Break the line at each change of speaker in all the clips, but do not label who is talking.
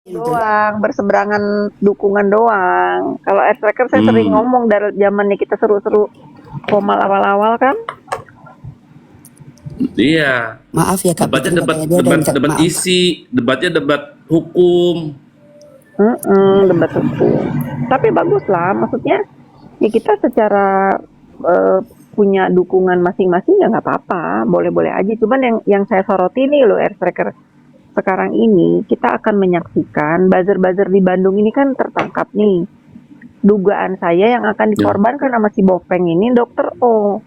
Itu.
doang, berseberangan dukungan doang. Kalau Air Tracker saya sering ngomong dari zamannya kita seru-seru formal awal-awal kan.
Iya.
Maaf ya Kak
Debatnya
Fitri,
debat
katanya dia ada yang
debat
maaf.
isi, debatnya debat hukum.
Debat hukum. Tapi bagus lah, maksudnya ya kita secara punya dukungan masing-masing ya nggak apa-apa, boleh-boleh aja. Cuman yang saya soroti nih loh Air Tracker sekarang ini kita akan menyaksikan buzzer-buzzer di Bandung ini kan tertangkap nih. Dugaan saya yang akan dikorbankan sama si Bopeng ini Dokter O.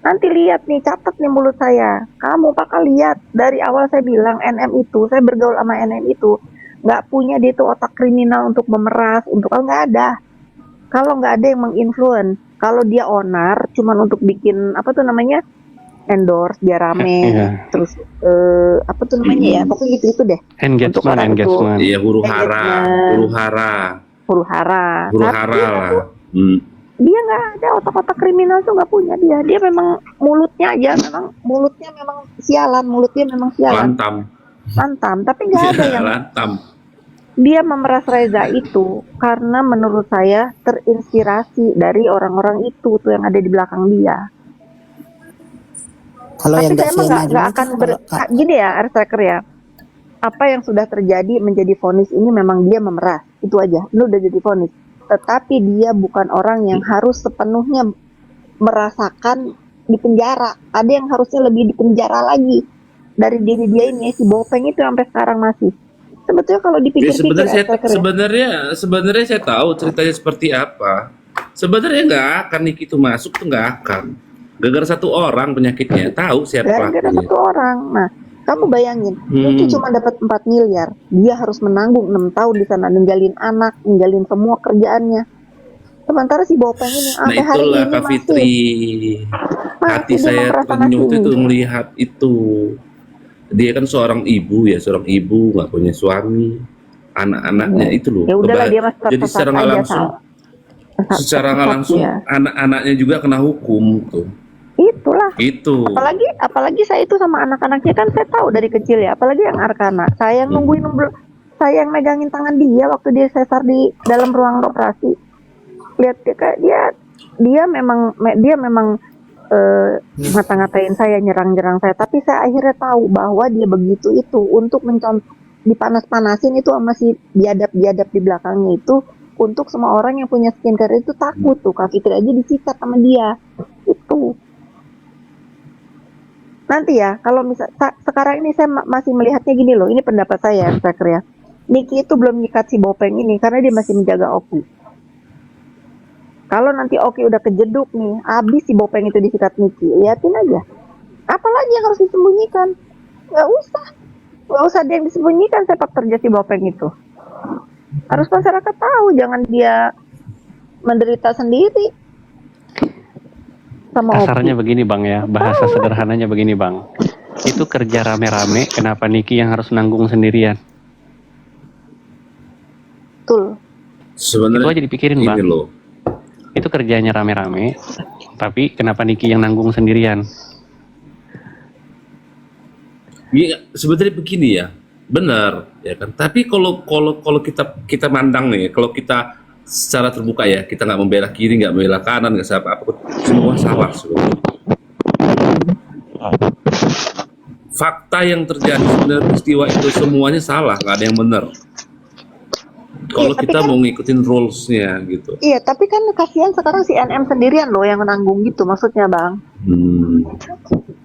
Nanti lihat nih, catat nih mulut saya. Kamu bakal lihat dari awal saya bilang NM itu, saya bergaul sama NM itu, nggak punya dia tuh otak kriminal untuk memeras, untuk nggak ada. Kalau nggak ada yang menginfluence, kalau dia onar, cuman untuk bikin apa tuh namanya endorse biar rame, terus apa tuh namanya ya, pokoknya gitu deh.
Engagement.
Iya, huru hara lah.
Dia nggak ada otak-otak kriminal tuh, nggak punya dia. Dia memang mulutnya aja, mulutnya memang sialan, lantam. Tapi nggak ada yang
lantam.
Dia memeras Reza itu karena menurut saya terinspirasi dari orang-orang itu tuh yang ada di belakang dia.
Kalau
Tapi
yang
saya emang nggak akan gini ya, Air Tracker ya. Apa yang sudah terjadi menjadi vonis ini memang dia memeras, itu aja. Ini udah jadi vonis. Tetapi dia bukan orang yang harus sepenuhnya merasakan di penjara. Ada yang harusnya lebih di penjara lagi dari diri dia ini, si Bopeng itu sampai sekarang masih. Sebetulnya kalau dipikir-pikir
sebenarnya saya tahu ceritanya seperti apa. Sebenarnya nggak akan Niki itu masuk tuh, nggak akan. Gara-gara satu orang penyakitnya, tahu siapa
gara-gara satu orang. Nah, kamu bayangin, Niki cuma dapat 4 miliar, dia harus menanggung 6 tahun di sana, ninggalin anak, ninggalin semua kerjaannya. Sementara si Bopeng ini sampai hari ini
Kak Fitri, hati saya terenyuh itu melihat itu. Dia kan seorang ibu nggak punya suami, anak-anaknya itu loh.
Ya udahlah, dia masih
jadi secara nggak langsung anak-anaknya juga kena hukum tuh.
Itulah.
Itu.
Apalagi saya itu sama anak-anaknya kan saya tahu dari kecil ya. Apalagi yang Arkana, saya yang saya yang megangin tangan dia waktu dia sesar di dalam ruang operasi. Lihat dia memang ngata-ngatain saya, nyerang-nyerang saya, tapi saya akhirnya tahu bahwa dia begitu itu untuk dipanas-panasin itu sama si biadab-biadab di belakangnya itu, untuk semua orang yang punya skincare itu takut tuh. Kak Fitri aja disikat sama dia itu. Nanti ya, kalau sekarang ini saya masih melihatnya gini loh, ini pendapat saya ya, Niki itu belum nyikat si Bopeng ini karena dia masih menjaga Oki. Kalau nanti Oki udah kejeduk nih, habis si Bopeng itu disikat Niki, liatin aja. Apalagi yang harus disembunyikan? Gak usah ada yang disembunyikan sepak terjadi si Bopeng itu. Harus masyarakat tahu, jangan dia menderita sendiri.
Kasarnya begini Bang ya, bahasa sederhananya begini Bang. Itu kerja rame-rame, kenapa Niki yang harus nanggung sendirian?
Betul.
Sebenarnya
itu aja dipikirin Bang.
Loh.
Itu kerjanya rame-rame, tapi kenapa Niki yang nanggung sendirian?
Ya, sebenarnya begini ya, benar ya kan. Tapi kalau kita mandang nih, kalau kita secara terbuka ya, kita nggak membela kiri, nggak membela kanan, nggak siapa apa, semua salah sebenarnya. Fakta yang terjadi sebenarnya, peristiwa itu semuanya salah, nggak ada yang benar. Kalau kita mau ngikutin rules-nya gitu.
Iya, tapi kan kasihan sekarang si NM sendirian loh yang menanggung gitu, maksudnya Bang.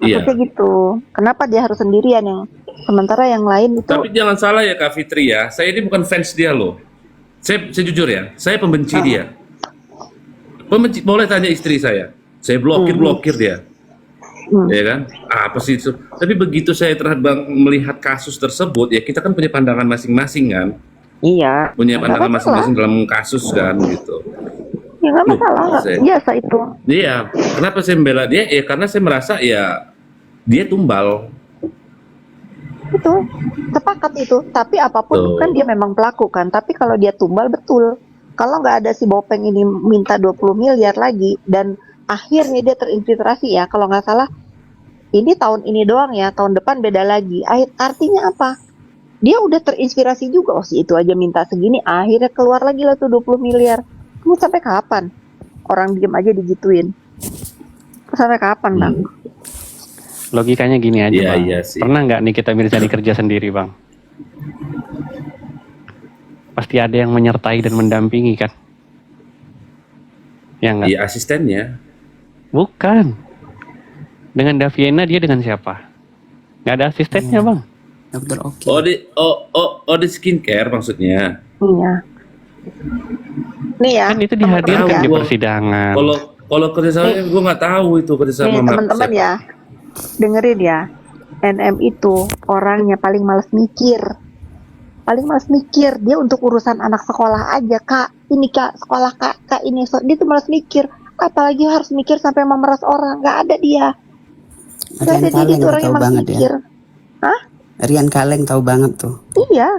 Maksudnya gitu. Kenapa dia harus sendirian yang sementara yang lain itu?
Tapi jangan salah ya Kak Fitri ya, saya ini bukan fans dia loh. Saya jujur ya, saya pembenci dia. Pembenci, boleh tanya istri saya blokir dia. Ya kan? Apa sih itu? Tapi begitu saya melihat kasus tersebut, ya kita kan punya pandangan masing-masing kan.
Iya.
Punya pandangan masing-masing dalam kasus kan gitu.
Ya nggak masalah, biasa itu.
Iya. Kenapa saya membela dia? Ya karena saya merasa ya dia tumbal.
Itu sepakat itu. Tapi apapun kan dia memang pelaku kan. Tapi kalau dia tumbal betul. Kalau nggak ada si Bopeng ini minta 20 miliar lagi dan akhirnya dia terinfiltrasi ya. Kalau nggak salah ini tahun ini doang ya. Tahun depan beda lagi. Artinya apa? dia udah terinspirasi juga, oh si itu aja minta segini, akhirnya keluar lagi lah tuh 20 miliar. Kamu sampai kapan orang diem aja digituin? Sampai kapan bang?
Logikanya gini aja,
Iya,
Bang.
iya sih.
Pernah nggak Nikita Mirzani kerja sendiri, Bang? Pasti ada yang menyertai dan mendampingi, kan? Ya nggak?
Iya, asistennya.
Bukan. Dengan Daviena dia dengan siapa? Nggak ada asistennya,
Iya.
Bang.
Dokter Oki.
Di skincare maksudnya.
Iya. Nih ya,
Kan itu dihadirkan
Tahu
di
gua.
persidangan.
Kalau kerjasamanya gue nggak tahu itu kerjasama
nih
sama
teman-teman
siapa.
ya, dengerin ya. NM itu orangnya paling males mikir. Paling males mikir, dia untuk urusan anak sekolah aja, Kak, ini Kak, sekolah Kak ini, dia tuh males mikir. Apalagi harus mikir sampai memeras orang, nggak ada dia. Nggak
Rian
ada dia,
Kaleng
itu orang
tahu
yang males
banget ya.
mikir. Hah?
Rian Kaleng tahu banget tuh.
Iya,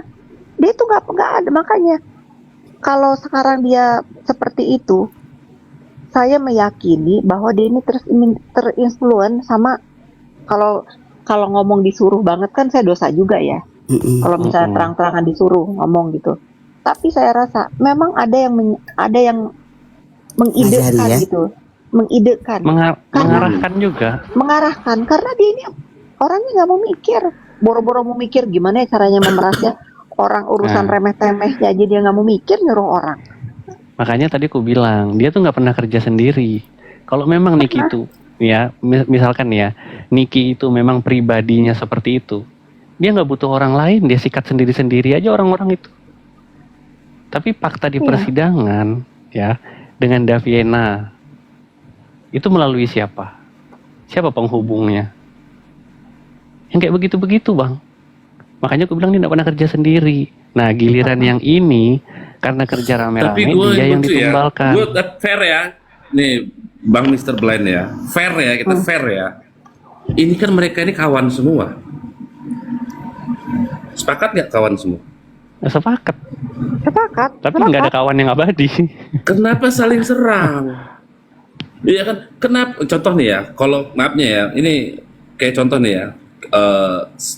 dia tuh nggak ada, makanya kalau sekarang dia seperti itu, saya meyakini bahwa dia ini terinfluence sama, kalau ngomong disuruh banget kan saya dosa juga ya. Kalau misalnya terang-terangan disuruh ngomong gitu. Tapi saya rasa memang ada yang mengidekan
Ngajari ya?
gitu, mengidekan,
Mengarahkan juga.
mengarahkan karena dia ini orangnya nggak mau mikir, boro-boro mau mikir gimana ya caranya memerasnya. Orang urusan
Nah.
remeh-temeh aja dia nggak mau mikir, nyuruh orang.
Makanya tadi aku bilang, dia tuh nggak pernah kerja sendiri. Kalau memang Niki itu, ya, misalkan ya, Niki itu memang pribadinya seperti itu, dia nggak butuh orang lain, dia sikat sendiri-sendiri aja orang-orang itu. Tapi fakta di
Iya.
persidangan, ya, dengan Daviena, itu melalui siapa? Siapa penghubungnya? Yang kayak begitu-begitu, Bang. Makanya aku bilang dia nggak pernah kerja sendiri. Nah, giliran yang ini, karena kerja
Tapi
rame-rame,
gue
dia yang
lucu ya.
ditumbalkan.
Gue fair ya. Nih, Bang Mr. Blind ya. Fair ya, kita fair ya. Ini kan mereka ini kawan semua. Sepakat nggak kawan semua?
Ya, sepakat.
Sepakat.
Tapi nggak ada kawan yang abadi.
Kenapa saling serang? Iya kan? Kenapa? Contoh nih ya. Kalau maafnya ya, ini kayak contoh nih ya.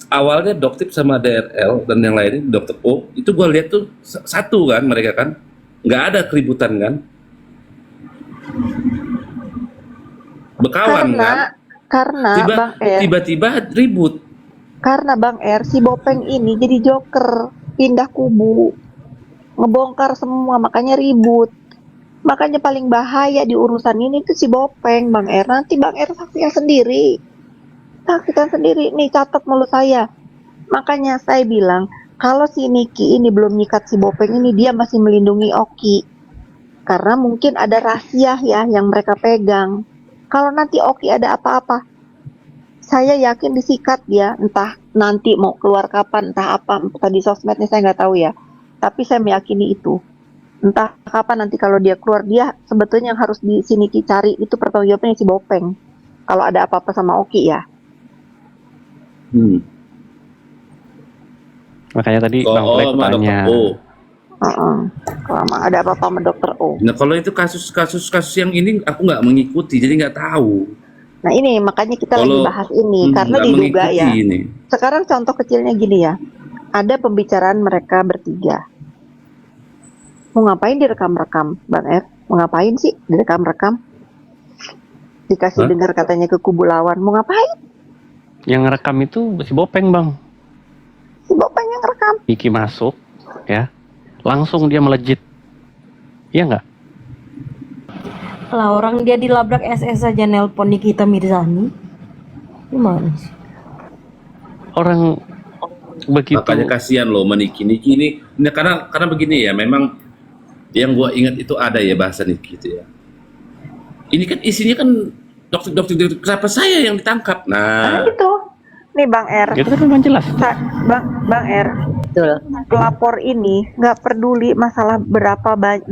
Awalnya Doktip sama DRL dan yang lainnya Dokter O itu gue lihat tuh satu kan mereka kan nggak ada keributan kan, berkawan kan,
Karena Bang R,
tiba-tiba ribut.
karena Bang R, si Bopeng ini jadi joker, pindah kubu, ngebongkar semua, makanya ribut. Makanya paling bahaya di urusan ini tuh si Bopeng, Bang R. Nanti Bang R saksikan sendiri. Saksikan sendiri, nih catat mulut saya. Makanya saya bilang, kalau si Niki ini belum nyikat si Bopeng ini, dia masih melindungi Oki. Karena mungkin ada rahasia ya yang mereka pegang. Kalau nanti Oki ada apa-apa, saya yakin disikat dia, entah nanti mau keluar kapan, entah apa, entah di sosmednya saya nggak tahu ya. Tapi saya meyakini itu. Entah kapan nanti kalau dia keluar, dia sebetulnya yang harus di sini cari itu pertanggungjawabannya si Bopeng. Kalau ada apa-apa sama Oki ya.
Makanya tadi Bang Plek
Sama
tanya.
Dokter O.
Kalau ada apa-apa sama Dokter O.
Nah kalau itu kasus yang ini aku nggak mengikuti, jadi nggak tahu.
Nah ini makanya kita lagi
Kalau
bahas ini karena
nggak
diduga
mengikuti
ya.
ini.
Sekarang contoh kecilnya gini ya, ada pembicaraan mereka bertiga. Mau ngapain direkam-rekam, Bang R? Mau ngapain sih direkam-rekam? Dikasih dengar katanya ke kubu lawan. Mau ngapain?
Yang rekam itu si Bopeng, Bang.
Si Bopeng yang rekam.
Niki masuk, ya, langsung dia melejit. Iya nggak?
Lah orang dia dilabrak SS aja nelpon Nikita Mirzani. Gimana sih?
Orang begitu.
Makanya kasihan loh Niki ini. Nah, karena begini ya, memang yang gua ingat itu ada ya bahasa Niki itu ya. Ini kan isinya kan dokter, kenapa saya yang ditangkap?
Nah
Nah,
itu. Nih Bang R.
Itu kan memang jelas.
Bang R. Pelapor ini nggak peduli masalah berapa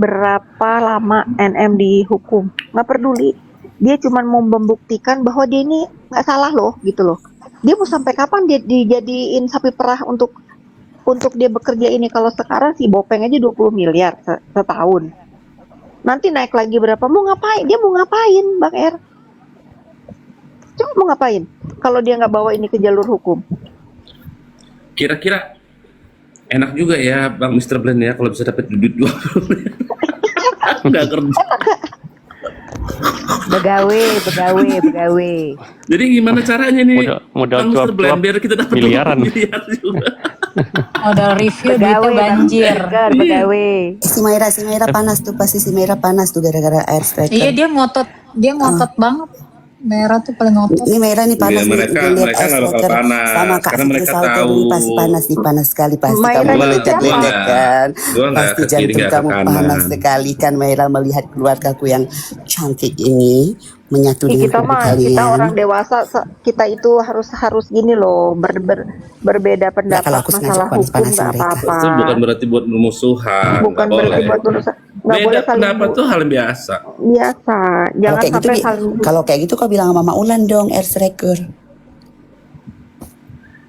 lama NM dihukum. Nggak peduli. Dia cuma mau membuktikan bahwa dia ini nggak salah loh, gitu loh. Dia mau sampai kapan dia dijadiin sapi perah untuk dia bekerja ini? Kalau sekarang si Bopeng aja 20 miliar setahun. Nanti naik lagi berapa? Mau ngapain? Dia mau ngapain, Bang R? Coba mau ngapain? Kalau dia nggak bawa ini ke jalur hukum.
kira-kira Enak juga ya Bang Mr. Blend ya kalau bisa dapat duit 20. Nggak kerja.
Begawe.
Jadi gimana caranya nih
Modal
Bang Mr.
cuap-cuap
Blend biar kita dapat
miliaran.
miliar juga.
Modal review duitnya banjir.
Begawe.
Si Mayra panas tuh, pasti si Mayra panas tuh gara-gara air striker.
Iya, dia ngotot banget. Merah tuh paling ngotot.
Ini Mayra nih panas
Iya,
nih,
mereka
udah lihat
nggak
air
bakal
striker
panas
sama Kak
karena
Fitri
mereka
Salter
tahu.
ini pasti panas nih, panas sekali pasti
Mayra
kamu
ini
meledak
siapa?
ledak kan,
Gua nggak
pasti
ke kiri,
jantung
nggak ke
kamu
kanan.
panas sekali kan Mayra melihat keluargaku yang cantik ini menyatu
Ya,
dengan
kita
keluarga
mah
kalian.
kita orang dewasa kita itu harus gini loh berbeda
Nah,
pendapat
kalau aku sengaja
masalah hukum
panas-panasin
nggak
mereka.
apa-apa.
Itu bukan berarti buat bermusuhan,
Bukan
nggak
berarti
boleh.
buat berusaha. Nggak
Beda
boleh saling
pendapat tuh hal yang biasa.
biasa.
Kalau
Jangan
kayak gitu,
sampai saling
kalau kayak gitu kau bilang sama Mama Ulan dong, air striker.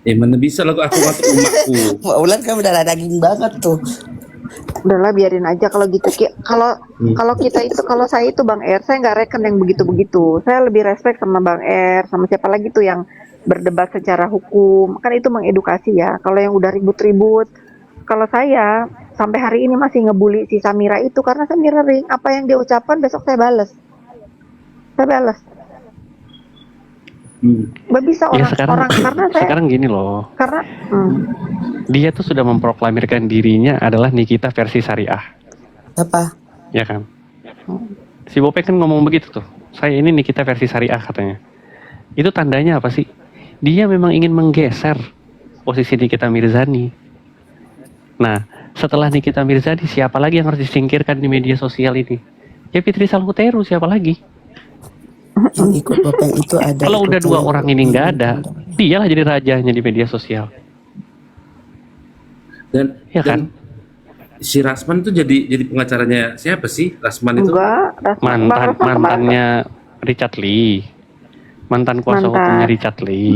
Mana bisa lah aku ngatur umatku.
Mama Ulan kan udah daging banget tuh.
udahlah biarin aja kalau gitu. Kalau kita itu kalau saya itu Bang Er, saya nggak reken yang begitu-begitu. Saya lebih respect sama Bang Er, sama siapa lagi tuh yang berdebat secara hukum. Kan itu mengedukasi ya. Kalau yang udah ribut-ribut, kalau saya sampai hari ini masih ngebully si Samira itu karena saya mirroring apa yang dia ucapkan besok saya balas. Saya balas. Nggak bisa
Ya
orang karena saya
sekarang gini loh.
karena
Dia tuh sudah memproklamirkan dirinya adalah Nikita versi syariah,
Apa?
ya kan? Si Bopeng kan ngomong begitu tuh. Saya ini Nikita versi syariah katanya. Itu tandanya apa sih? Dia memang ingin menggeser posisi Nikita Mirzani. Nah, setelah Nikita Mirzani, siapa lagi yang harus disingkirkan di media sosial ini? Ya Fitri Salhuteru, siapa lagi?
Yang ikut Bopeng itu ada.
Kalau udah
ikut
dua
yang-
orang ini nggak ada, dialah jadi rajanya di media sosial.
Dan,
Ya
dan
kan?
si Rasman tuh jadi pengacaranya siapa sih? Rasman itu?
enggak Bang Rasman kemarin-
Mantannya Richard Lee. Mantan kuasa
Mantan.
hukumnya Richard Lee.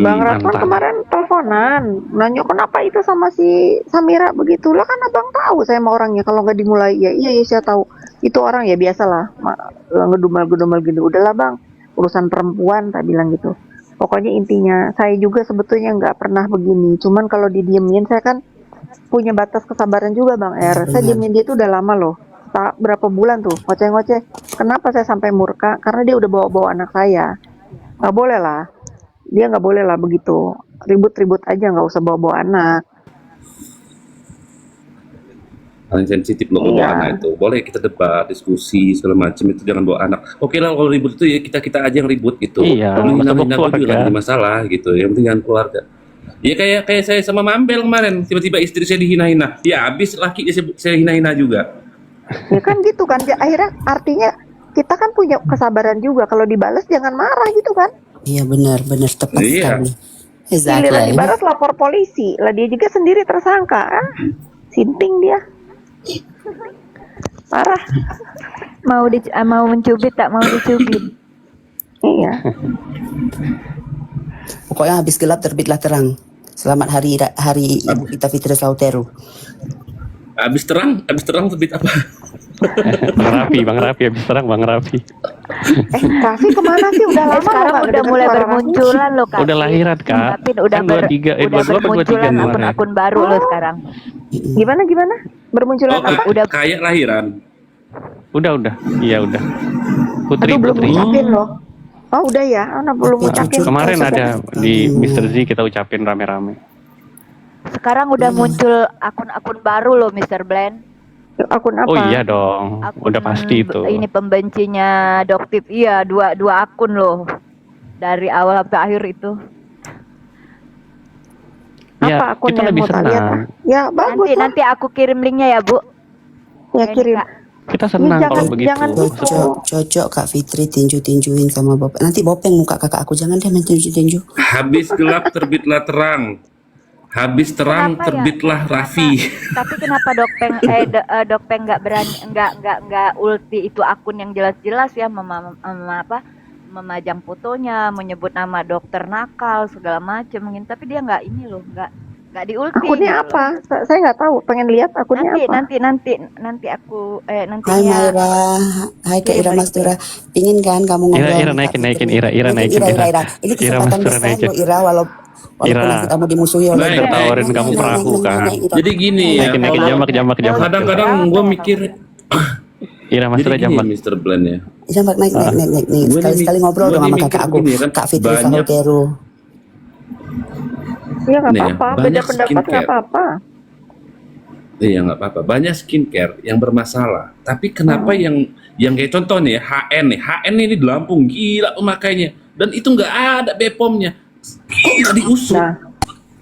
Bang Rasman
Mantan.
kemarin teleponan nanya kenapa itu sama si Samira begitu lah, kan abang tahu saya sama orangnya, kalau nggak dimulai ya iya saya tahu itu orang ya biasalah ngedumel gini, udahlah bang urusan perempuan tak bilang gitu. Pokoknya intinya saya juga sebetulnya nggak pernah begini, cuman kalau didiemin saya kan punya batas kesabaran juga Bang Er. Saya diemin dia tuh udah lama loh, berapa bulan tuh ngoceh-ngoceh. Kenapa saya sampai murka? Karena dia udah bawa-bawa anak saya. Nggak boleh lah, dia nggak boleh lah begitu, ribut-ribut aja, nggak usah bawa-bawa anak.
Paling sensitif loh bawa
Iya.
anak itu. Boleh kita debat, diskusi segala macam, itu jangan bawa anak. Oke lah kalau ribut itu ya kita aja yang ribut gitu.
Iya,
Kalau
nggak usah bawa
hina-hina gue juga
keluarga.
nggak ada masalah gitu. Yang penting jangan keluarga. Ya kayak saya sama Mambel kemarin, tiba-tiba istri saya dihina-hina. Ya habis laki saya hina-hina juga.
Ya kan gitu kan, akhirnya artinya kita kan punya kesabaran juga, kalau dibalas jangan marah gitu kan.
Iya benar tepat
Iya.
sekali.
Giliran
Exactly.
dibalas lapor polisi, lah dia juga sendiri tersangka. Sinting dia. Parah.
Mau mencubit tak mau dicubit.
Iya.
Pokoknya habis gelap terbitlah terang. Selamat hari Ibu kita Fitri Salhuteru.
Habis terang terbit apa?
Bang Rafi habis terang Bang Rafi.
Raffi kemana sih? Udah lama
Sekarang
nggak
udah
dengar
mulai
suara
bermunculan loh Kak.
Udah lahiran Kak.
Tapi udah
Kan 23,
udah
22 apa 23
bermunculan
kemarin.
akun-akun baru loh sekarang.
Raffi. Gimana? Bermunculan
Oh,
apa?
Udah.
kayak lahiran.
Udah. Iya udah. Putri.
Aduh, belum ngucapin loh. Oh udah ya, belum ngucapin.
Kemarin ada di Mr. Z kita ucapin rame-rame.
Sekarang udah muncul akun-akun baru loh Mr. Blend.
Akun apa?
Oh iya dong.
Akun
Udah pasti itu.
Ini pembencinya Doktip. Iya, dua akun loh. Dari awal sampai akhir itu.
Ya,
Apa akun
kita
yang
lebih
mau tak lihat?
senang.
Ya bagus lah.
Nanti aku kirim linknya ya Bu.
Ya
Ini,
kirim.
Kak.
Kita senang
Jangan-
kalau begitu.
jangan gitu.
Cocok Kak Fitri tinju-tinjuin sama Bopeng. Nanti Bopeng muka kakak aku, jangan dia main tinju-tinju.
Habis gelap terbitlah terang. Habis terang
Kenapa ya?
terbitlah Raffi.
Tapi kenapa Dokpeng nggak berani nggak ulti itu akun yang jelas-jelas ya memajang fotonya, menyebut nama dokter nakal segala macam mungkin, tapi dia nggak ini loh, nggak diulti.
Akunnya
gitu
apa?
loh.
Saya nggak tahu. Pengen lihat akunnya apa.
Nanti aku nanti
Hai
ya.
Mayra, hai Kak Ira
Kirim
Mastura. Pingin kan kamu ngobrol?
Ira naikin, Ira naikin.
Ira. Ini
Ira
kesempatan
Mastura
besar
naikin.
loh Ira, Walaupun
Ira.
nanti kamu dimusuhi oleh
Baik,
tawarin kamu perahu, kan?
Jadi gini ya,
Naikin
kalau
jambak.
kadang-kadang gue mikir,
Ira Mas
jadi
Tura
gini
jambak.
Mr. Blend ya.
Jambak naik.
Gua
Sekali-sekali
nih-
ngobrol
gua
dong
nih
sama
mikir
kakak aku,
begini ya kan,
Kak Fitri
banyak-
Sahuteru.
Ya nggak
Nih ya,
apa-apa, beda
banyak
pendapat
skincare.
nggak apa-apa.
Iya nggak apa-apa. Banyak skincare yang bermasalah. Tapi kenapa yang kayak contoh nih ya, HN nih, HN ini di Lampung gila pemakainya, dan itu nggak ada BPOM-nya. Kok nggak diusut?
Nah,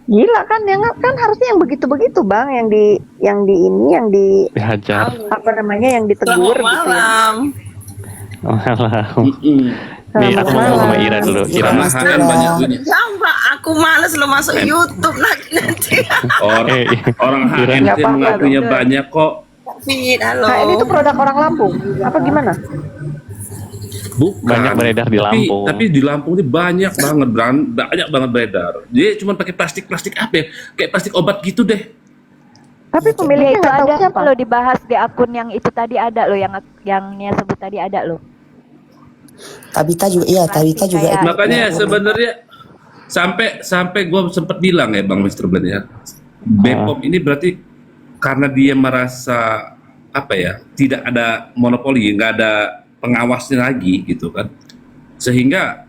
gila kan yang kan harusnya yang begitu-begitu bang, yang di
Dihajar.
apa namanya yang ditegur gitu ya.
Malam.
Mm-mm.
Nih aku mau ngomong sama Ira dulu. Ira
Karena
Mas
HN
Tura.
banyak punya.
Jambak, aku males lo masuk YouTube nanti.
Orang, orang HN
Nggak
itu
apa-apa,
mengakunya
betul.
banyak kok.
Fit, halo.
Nah ini tuh produk orang Lampung, apa gimana?
Bukan.
Banyak beredar di Lampung.
Tapi di Lampung ini banyak banget, banyak banget beredar. Dia cuma pakai plastik apa ya? Kayak plastik obat gitu deh.
Tapi
Ya
pemiliknya
itu
nggak tahu
ada
siapa.
lo dibahas di akun yang itu tadi ada lo yang Nia sebut tadi ada lo.
Tabita juga, iya Tabita juga.
Kayak-
Makanya sebenarnya sampai gue sempat bilang ya Bang Mr. Blend ya, BPOM ini berarti karena dia merasa apa ya, tidak ada monopoli, nggak ada pengawasnya lagi gitu kan, sehingga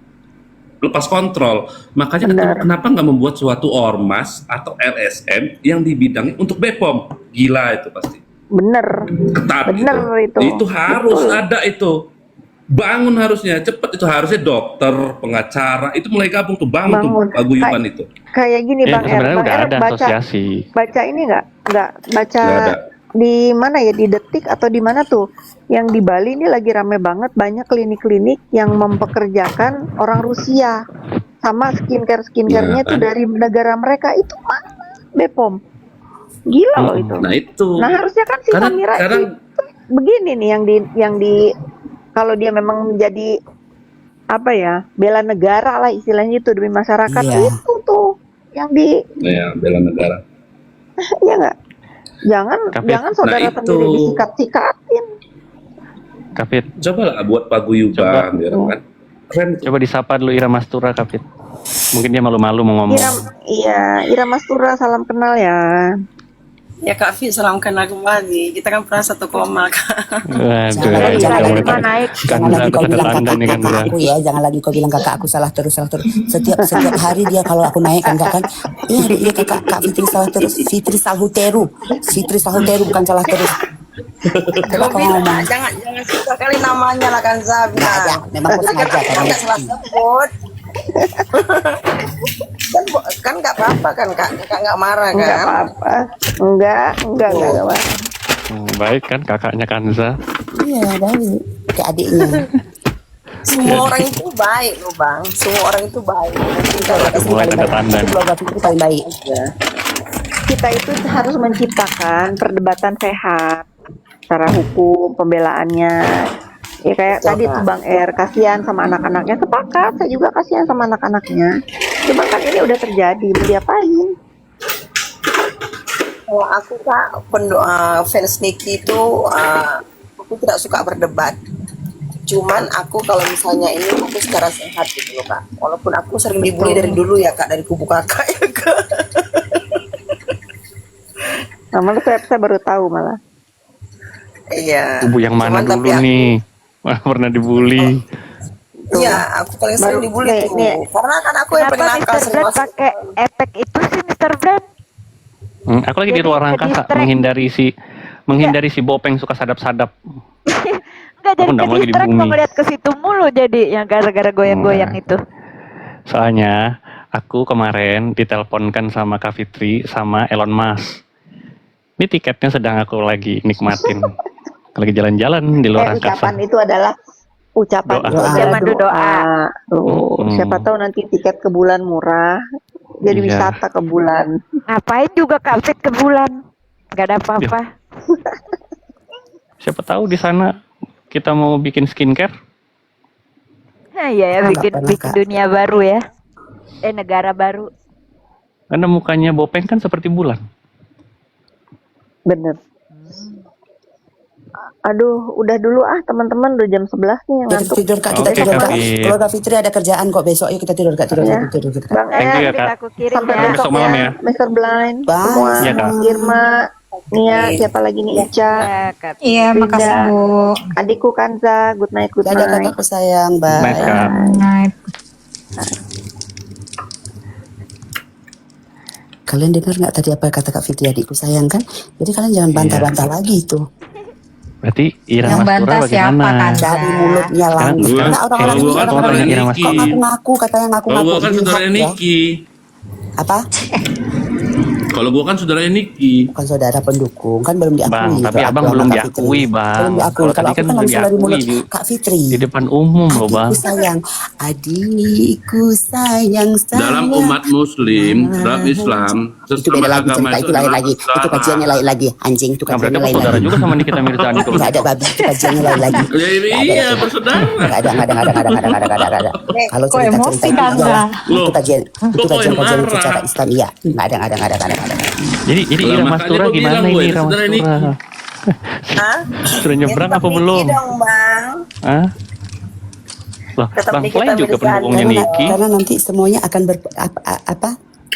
lepas kontrol. Makanya
Benar.
kenapa nggak membuat suatu ormas atau LSM yang di bidangnya untuk BPOM? Gila itu pasti
Bener.
ketat.
Bener itu.
Itu harus
Betul.
ada itu. Bangun harusnya cepet, itu harusnya dokter, pengacara itu mulai gabung tuh, bangun tuh
Bangun.
paguyuban itu.
Kayak gini
Ya,
bang Er,
sebenarnya
bang
udah
Er
ada
baca
asosiasi.
baca ini nggak baca
Nggak ada.
di mana ya, di Detik atau di mana tuh yang di Bali ini lagi rame banget, banyak klinik-klinik yang mempekerjakan orang Rusia sama skincare-nya
Nah,
tuh dari negara mereka, itu mana BPOM, gila loh itu.
Nah itu.
Nah harusnya kan si
Karena-
Samira
karena-
itu begini nih yang di kalau dia memang menjadi apa ya, bela negara lah istilahnya itu demi masyarakat,
Iya.
itu tuh yang di
Ya, bela negara.
ya nggak,
Tapi-
jangan saudara
Nah,
sendiri
itu.
disikat-sikatin.
Kapit,
Coba lah buat paguyuban, ya kan? Keren tuh.
coba disapa dulu Ira Mas Tura, Kapit. Mungkin dia malu-malu mau ngomong.
Ira Mas Tura, salam kenal ya.
Ya Kak Fit, salam kenal kembali. Kita kan pernah satu koma Kak.
Waduh,
Jangan
kita
lagi
mulai
naik.
Jangan lagi kau bilang
tanda nih kan
kakak
Ira.
aku ya, jangan lagi kau bilang kakak aku salah terus. Setiap hari dia kalau aku naik kan kakak kan, iya kakak Fitri Sahuteru, bukan salah terus. Coba kau ngomong.
Jangan susah kali namanya lah kan Zabna.
Nggak ada, memang kau sengaja
Kan
karena
nggak salah sebut. kan nggak apa-apa kan Kak, nggak marah
Enggak
kan?
apa-apa, enggak apa.
Baik kan kakaknya Kanza.
Iya baik, kayak adiknya.
Semua orang itu baik loh Bang, semua orang itu baik.
Mulai tanda-tanda nih.
Keluarga Fitri paling baik.
Kita itu harus menciptakan perdebatan sehat secara hukum, pembelaannya. Ya kayak tadi tuh Bang Er, kasihan sama anak-anaknya, sepakat, saya juga kasihan sama anak-anaknya. Cuma kan ini udah terjadi, mau diapain?
Kalau aku Kak, fans Niki itu aku tidak suka berdebat. Cuman aku kalau misalnya ini aku secara sehat gitu loh Kak. Walaupun aku sering dibully dari dulu ya Kak, dari kubu kakak ya Kak.
Nah, malah saya baru tahu malah.
Iya.
Kubu yang mana
Cuman tapi
dulu nih? Wah, pernah dibully.
Iya, aku paling sering
Baru-
dibully
nih,
tuh.
nih.
Karena kan aku yang paling
Kenapa
nakal
Mr.
sering
Brand
masuk.
pakai efek itu sih Mr. Brand?
Aku lagi di
Jadi
luar
ke
angkasa
distract.
menghindari si Bopeng suka sadap-sadap.
Enggak, jadi
Aku nggak mau lagi di
ke-distract
bumi.
mau ngeliat ke situ mulu jadi yang gara-gara goyang-goyang
Enggak.
itu.
Soalnya aku kemarin diteleponkan sama Kak Fitri sama Elon Musk. Ini tiketnya sedang aku lagi nikmatin. Lagi jalan-jalan di luar
Ucapan
angkasa.
itu adalah ucapan
Doa.
itu adalah
Jamandu doa.
Tuh, siapa tahu nanti tiket ke bulan murah, jadi
Iya.
wisata ke bulan.
Ngapain juga Kak Fit ke bulan? Gak ada apa-apa.
Siapa tahu di sana kita mau bikin skincare.
Nah, iya ya,
Nggak
bikin
pernah,
bikin
Kak.
dunia baru ya. Negara baru.
Karena mukanya Bopeng kan seperti bulan.
Bener. Aduh, udah dulu teman-teman, udah jam 11 nih yang
Kita
ngantuk.
tidur Kak, kita
Oke,
tidur
Kak
Kak.
Fit.
Keluarga Fitri ada kerjaan kok besok. Ayo kita tidur Kak, tidur
Ya.
tidur tidur Kak.
Bang
Thank you ya,
R,
Kak.
Aku kirim
sampai
ya.
besok
Besok malam ya.
Mr. Blind,
Bye.
semua,
Iya, Kak.
Irma, Nia, siapa lagi nih, Ica,
Ya, Kak.
Iya,
Rinda,
makasih Bu.
adikku Kanza, good night, good
Dadah
night.
kakakku sayang,
Night,
bye.
Kak.
Good night.
Kalian dengar nggak tadi apa kata Kak Fitri adikku sayang kan? Jadi kalian jangan bantah-bantah lagi itu.
Berarti Ira
Yang
Mastura
bantah siapa,
bagaimana?
Kan?
Dari mulutnya
Gua-
langsung. Karena
kalau
orang-orang
gua
ini
kan
orang-orang
saudaranya
ini
Niki.
kok ngaku-ngaku katanya
Kalau
ngaku-ngaku.
gua kan
Ini
saudaranya
hak ya.
Niki.
Apa?
Kalau gua kan saudaranya Niki.
Bukan saudara pendukung kan belum diakui.
Bang,
itu
tapi abang
aku
belum
sama Kak
diakui,
Fitri.
Bang.
Belum diakui.
Kalau
Kalau
tadi
aku
kan
kan
udah
langsung dari
diakui
mulut
di-
Kak Fitri.
Di depan umum loh, Bang.
Adikku sayang, adikku sayang sayang.
Dalam umat Muslim, dalam Islam,
Itu
sesama
beda lagi
agama
cerita, itu lain
adalah
lagi. Itu
saudara.
kajiannya lain lagi. Anjing itu
Nah, berarti
kajiannya
abang
lain
saudara
lagi.
juga sama Nikita Mirzani kalau
Nggak ada
gitu.
babi, itu kajiannya lain lagi.
Ya, iya, bersaudara.
Nggak ada. Kalau
Kok
cerita
emosi,
itu
Kang,
iyalah.
Loh,
Itu kajian
kok yang
secara
marah?
Islam iya. Nggak ada.
Jadi
Lah,
Ira
makanya
Mastura
gua
gimana
bilang,
ini
woy,
Ira
saudara
Mastura?
Hah?
Sudah nyebrang
Ya,
apa
tetap
belum?
Niki dong, Bang.
Hah? Loh,
Tetap
Bang
Nikita
Fly juga
Mirzani.
pendukungnya
Karena,
Niki.
karena nanti semuanya akan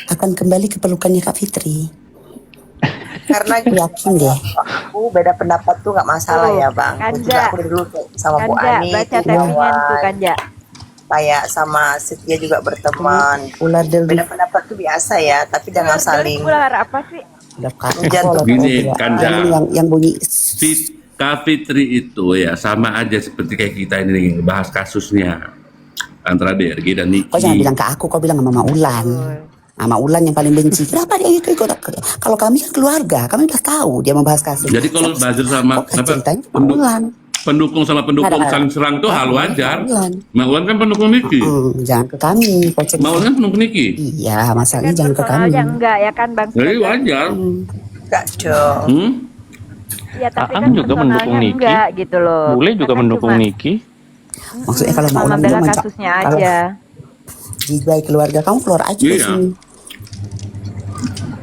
akan kembali ke pelukannya Kak Fitri.
Karena
Aku yakin deh.
aku beda pendapat tuh nggak masalah ya, Bang. Aku juga
Kanja.
aku dari dulu kayak sama Bu
Kanja,
Ani
baca
tuh
tappingan tuh
kawan.
Kanja.
Kayak sama Setia juga berteman.
Ular del
Beda pendapat tuh biasa ya, tapi jangan saling
Ular apa sih?
Jantung.
Gini, Kanja.
yang bunyi
Kak Fitri itu ya sama aja seperti kayak kita ini bahas kasusnya antara DRG dan Niki.
kau jangan bilang ke aku, kau bilang sama Mama Ulan. Mama Ulan yang paling benci. Kenapa dia itu ikut? Kalau kami kan keluarga, kami udah tahu dia membahas kasus.
Jadi kalau buzzer sama
Kok ceritanya Mama Ulan?
pendukung sama pendukung
Nggak ada.
saling serang tuh hal wajar.
Maulan.
Maulan kan pendukung Niki.
Jangan ke kami. Kau cerita.
Maulan kan pendukung Niki.
Iya, masalahnya
Kan
jangan ke kami.
personalnya enggak ya kan Bang?
Jadi wajar.
enggak dong.
Hmm?
Iya, tapi
Aang
kan
juga mendukung
personalnya
Niki.
enggak gitu loh.
Bule juga
Kan
mendukung
cuma
Niki.
Maksudnya kalau
sama
Maulan
bela
dia macam
kasusnya
kalau
aja.
di baik keluarga kamu keluar aja dari
Iya.
sini.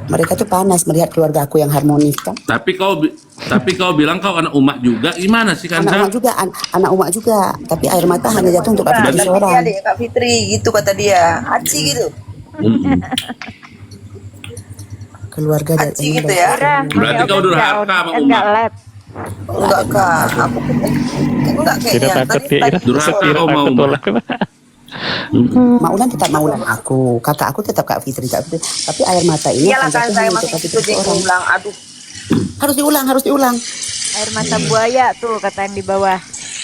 Mereka tuh panas melihat keluarga aku yang harmonis kan.
Tapi kau bilang kau anak umat juga, gimana sih
Anak
Kanza?
umat juga, anak umat juga. Tapi air mata hanya jatuh untuk Kak Fitri
Dia
seorang.
adik Kak Fitri gitu kata dia. Aci gitu.
Mm-mm.
Keluarga dari
Aci gitu ya.
Berarti kau durhaka sama
Enggak
umat.
lab.
Enggak Kak, aku enggak
Tidak
kayaknya.
takut ya, Ira.
Durhaka
Ira
kau mau,
takut
Mbak.
oleh.
Maulan tetap Maulan aku, kakak aku tetap Kak Fitri, Kak Fitri. Tapi air mata ini
Iyalah
akan
kan
jatuh
saya
hanya
masih
untuk Kak
gitu
Fitri
dia
seorang.
bilang aduh.
Harus diulang.
Air mata buaya tuh kata yang di bawah.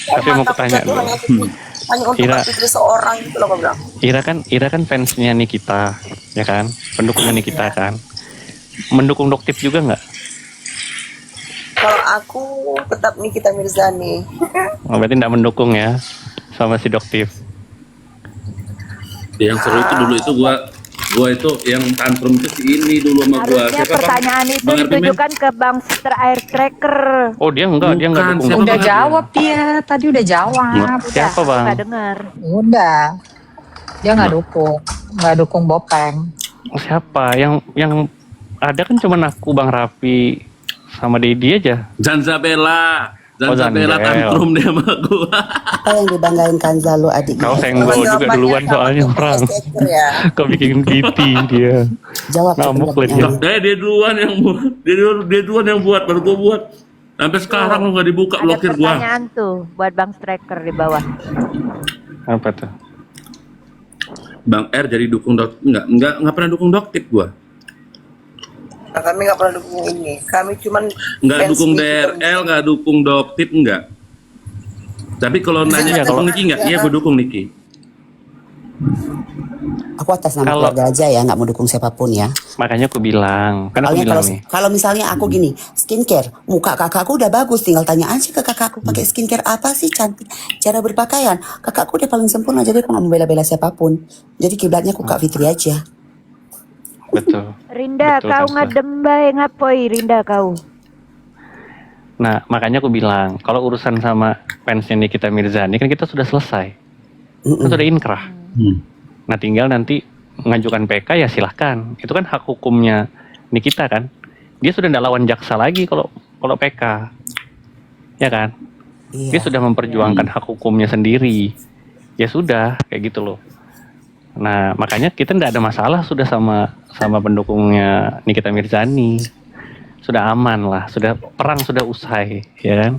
Tapi mau kutanya
Jatuh
dulu.
hanya untuk
Ira.
Kak Fitri seorang gitu loh aku bilang.
Ira kan fansnya Nikita, ya kan? Pendukungnya Nikita kan. Mendukung Doktif juga nggak?
Kalau aku tetap Nikita Mirzani.
Oh, berarti nggak mendukung ya sama si Doktif.
Yang seru itu dulu itu gua itu yang tantrum itu si ini dulu sama gua.
Harusnya
Siapa, Bang?
pertanyaan itu
Bang Erwin?
ditujukan ke Bang Sister Air Tracker.
Oh dia nggak
Bukan,
dukung
siapa?
Doktif.
Udah jawab dia, tadi udah jawab.
Siapa Bang?
Nggak dengar.
Udah. Dia nggak dukung Bopeng.
Siapa? Yang ada kan cuma aku, Bang Rapi, sama Dedi aja.
Zanzabella.
Oh,
Zanzabella
Zanzabella.
tantrum dia sama gua.
Apa yang dibanggain Kanza lo adiknya?
Kau senggol juga duluan soalnya orang.
Ya.
Kau bikin piti dia.
Jawab
Ngamuk lagi.
Dia duluan yang buat. Dia duluan yang buat, baru gua buat. Sampai sekarang lu nggak dibuka
Ada
blokir gua.
pertanyaan tuh buat Bang Striker di bawah.
Apa tuh?
Bang R jadi dukung Doktif nggak pernah dukung Doktif gua.
Nah, kami nggak pernah dukung ini. Kami cuman
Nggak
fans
dukung
Niki.
DRL, nggak dukung Doktif, nggak. Tapi kalau nanya
Iya,
dukung
kalau-
Niki nggak? Iya, gua dukung Niki.
Aku atas nama
Kalau-
keluarga aja ya, nggak mau dukung siapapun ya.
Makanya aku bilang, kan aku
Soalnya
bilang
kalau
nih.
kalau misalnya aku gini, skincare, muka kakakku udah bagus, tinggal tanya aja ke kakakku pakai skincare apa sih cantik, cara berpakaian. Kakakku udah paling sempurna, jadi aku nggak mau bela-bela siapapun. Jadi kiblatnya aku Kak Fitri aja.
Betul.
Rinda,
Betul,
kau
Tante.
ngadem bae ngapoi Rinda kau.
Nah, makanya aku bilang, kalau urusan sama fansnya Nikita Mirzani kan kita sudah selesai. Kan sudah inkrah. Nah, tinggal nanti mengajukan PK ya silahkan. Itu kan hak hukumnya Nikita kan. Dia sudah tidak lawan jaksa lagi kalau PK. ya kan?
Iya.
Dia sudah memperjuangkan hak hukumnya sendiri. Ya sudah, kayak gitu loh. Nah, makanya kita tidak ada masalah sudah sama pendukungnya Nikita Mirzani. Sudah aman lah, sudah perang sudah usai, ya kan?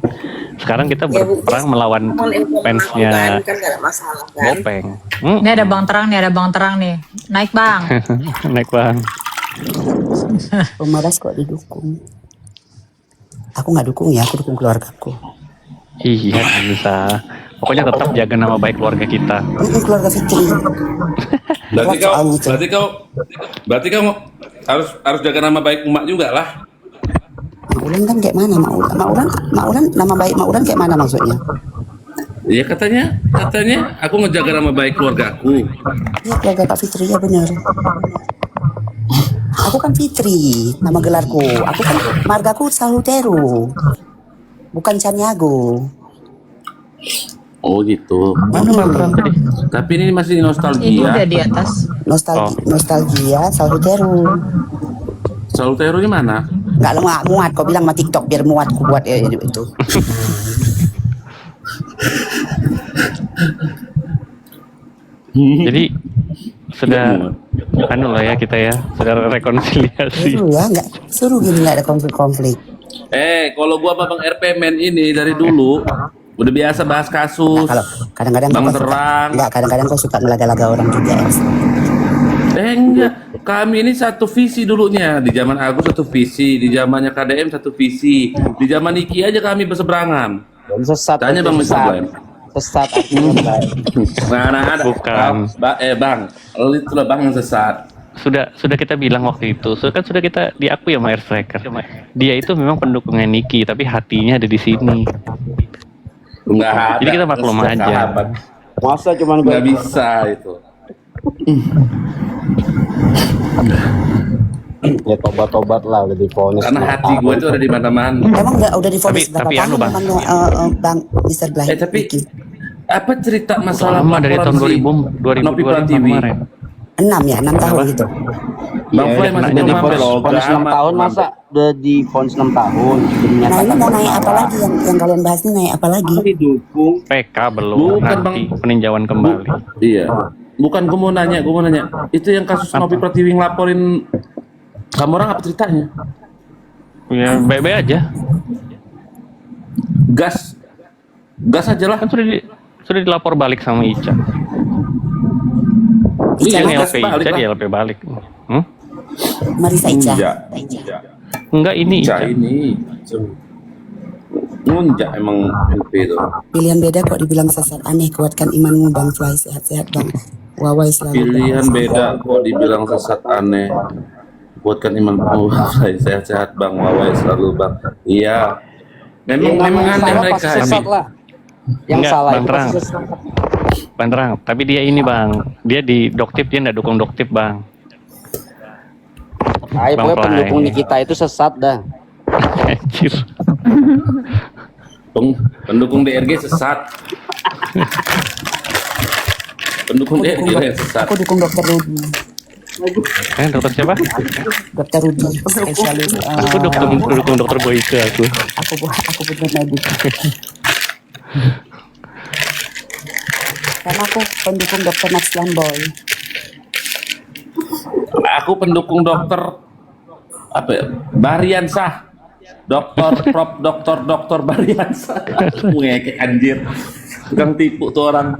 Sekarang kita berperang melawan fansnya
kan gak ada masalah kan.
Bopeng.
Nih ada bang terang nih. Naik bang.
Naik bang.
Pemaras kok didukung. Aku nggak dukung ya, aku dukung keluargaku.
Iya bisa. Pokoknya tetap jaga nama baik keluarga kita.
Keluarga Fitri.
Berarti kau harus jaga nama baik emak juga lah.
Maulan kan kayak mana? Maulan nama baik Maulan kayak mana maksudnya?
Iya katanya aku ngejaga nama baik keluarga aku.
Iya keluarga Kak Fitri ya benar. Aku kan Fitri, nama gelarku. Aku kan margaku Salutero, bukan Caniago.
Oh gitu.
Mana Malteran tadi?
Tapi ini masih
Ini
nostalgia.
udah di atas.
Nostalgia Salutero.
Salutero ini mana?
Nggak muat, kau bilang sama TikTok biar muat ku buat itu.
Jadi sudah anu lah ya kita ya, sudah rekonsiliasi.
Seru ya, nggak seru gini nggak ada konflik.
Kalau gua sama Bang RP Men ini dari dulu udah biasa bahas kasus.
Kalau kadang-kadang
Bang
kau suka,
Terang.
kadang-kadang kau suka ngelaga-laga orang juga.
Enggak, kami ini satu visi dulunya. Di zaman Agus satu visi, di zamannya KDM satu visi, di zaman Niki aja kami berseberangan.
Sesat.
Tanya Bang Mr. Glenn.
Sesat artinya
Nah, ada.
Bukan.
Bang, itulah Bang yang sesat.
Sudah kita bilang waktu itu, sudah kita diakui sama Air Striker. Dia itu memang pendukungnya Niki, tapi hatinya ada di sini.
Enggak ada.
Jadi kita maklum aja.
Sahabat.
Masa cuman
Nggak bisa itu.
ya tobat-tobat lah udah divonis.
Karena hati gue itu ada di mana-mana.
Emang udah divonis berapa
Tapi
tahun
anu, Bang.
Bang Mr. Blay?
Tapi apa cerita masalah
Lama dari tahun
laporan si
2000
Nopi
2025
Pratiwi?
kemarin.
6 tahun gitu.
Bang
Iya,
Floy masih
nanya
belum
di
sampai loh.
Vonis 6 tahun masa udah divonis 6 tahun.
Nah ini mau naik apa lagi yang kalian bahas ini naik apa lagi?
Didukung.
PK belum,
Bukan,
nanti
Bang.
peninjauan kembali.
Iya. Bukan gue mau nanya. Itu yang kasus Nopi Pratiwi ngelaporin kamu orang apa ceritanya?
Ya baik-baik aja.
Gas aja lah.
Kan sudah dilapor balik sama Ica.
Iya,
Yang
gas
LP
balik
Ica
lah.
dia LP balik.
Marisa Ica.
Enggak ini
Ica
Ica.
ini. Ngunjak emang LP itu.
Pilihan beda kok dibilang sesat aneh. Kuatkan imanmu Bang Fly, sehat-sehat Bang. Wawai selalu.
Pilihan beda kok dibilang sesat aneh. Buatkan iman sehat-sehat Bang, Wawai selalu Bang. Iya. Memang aneh mereka
sesat
ini.
lah. Yang
Enggak,
salah
Bang
itu
Terang.
pasti sesat.
Bang Terang, tapi dia ini Bang, dia di Doktip dia nggak dukung Doktip Bang.
Ayo
Bang
pokoknya
Fly.
pendukung Nikita itu sesat dah.
Anjir.
Pendukung DRG sesat. Pendukung DRG yang sesat.
Aku dukung Dokter Rudi.
Dokter siapa?
Dokter Rudi, spesialis.
Aku dukung Dokter Boyke aku.
Aku bener medik. Karena aku pendukung Dokter Max Lamboy.
Aku pendukung dokter apa ya? Bariansah. Dokter Bariansah. Ngekek anjir. Tukang tipu tuh orang.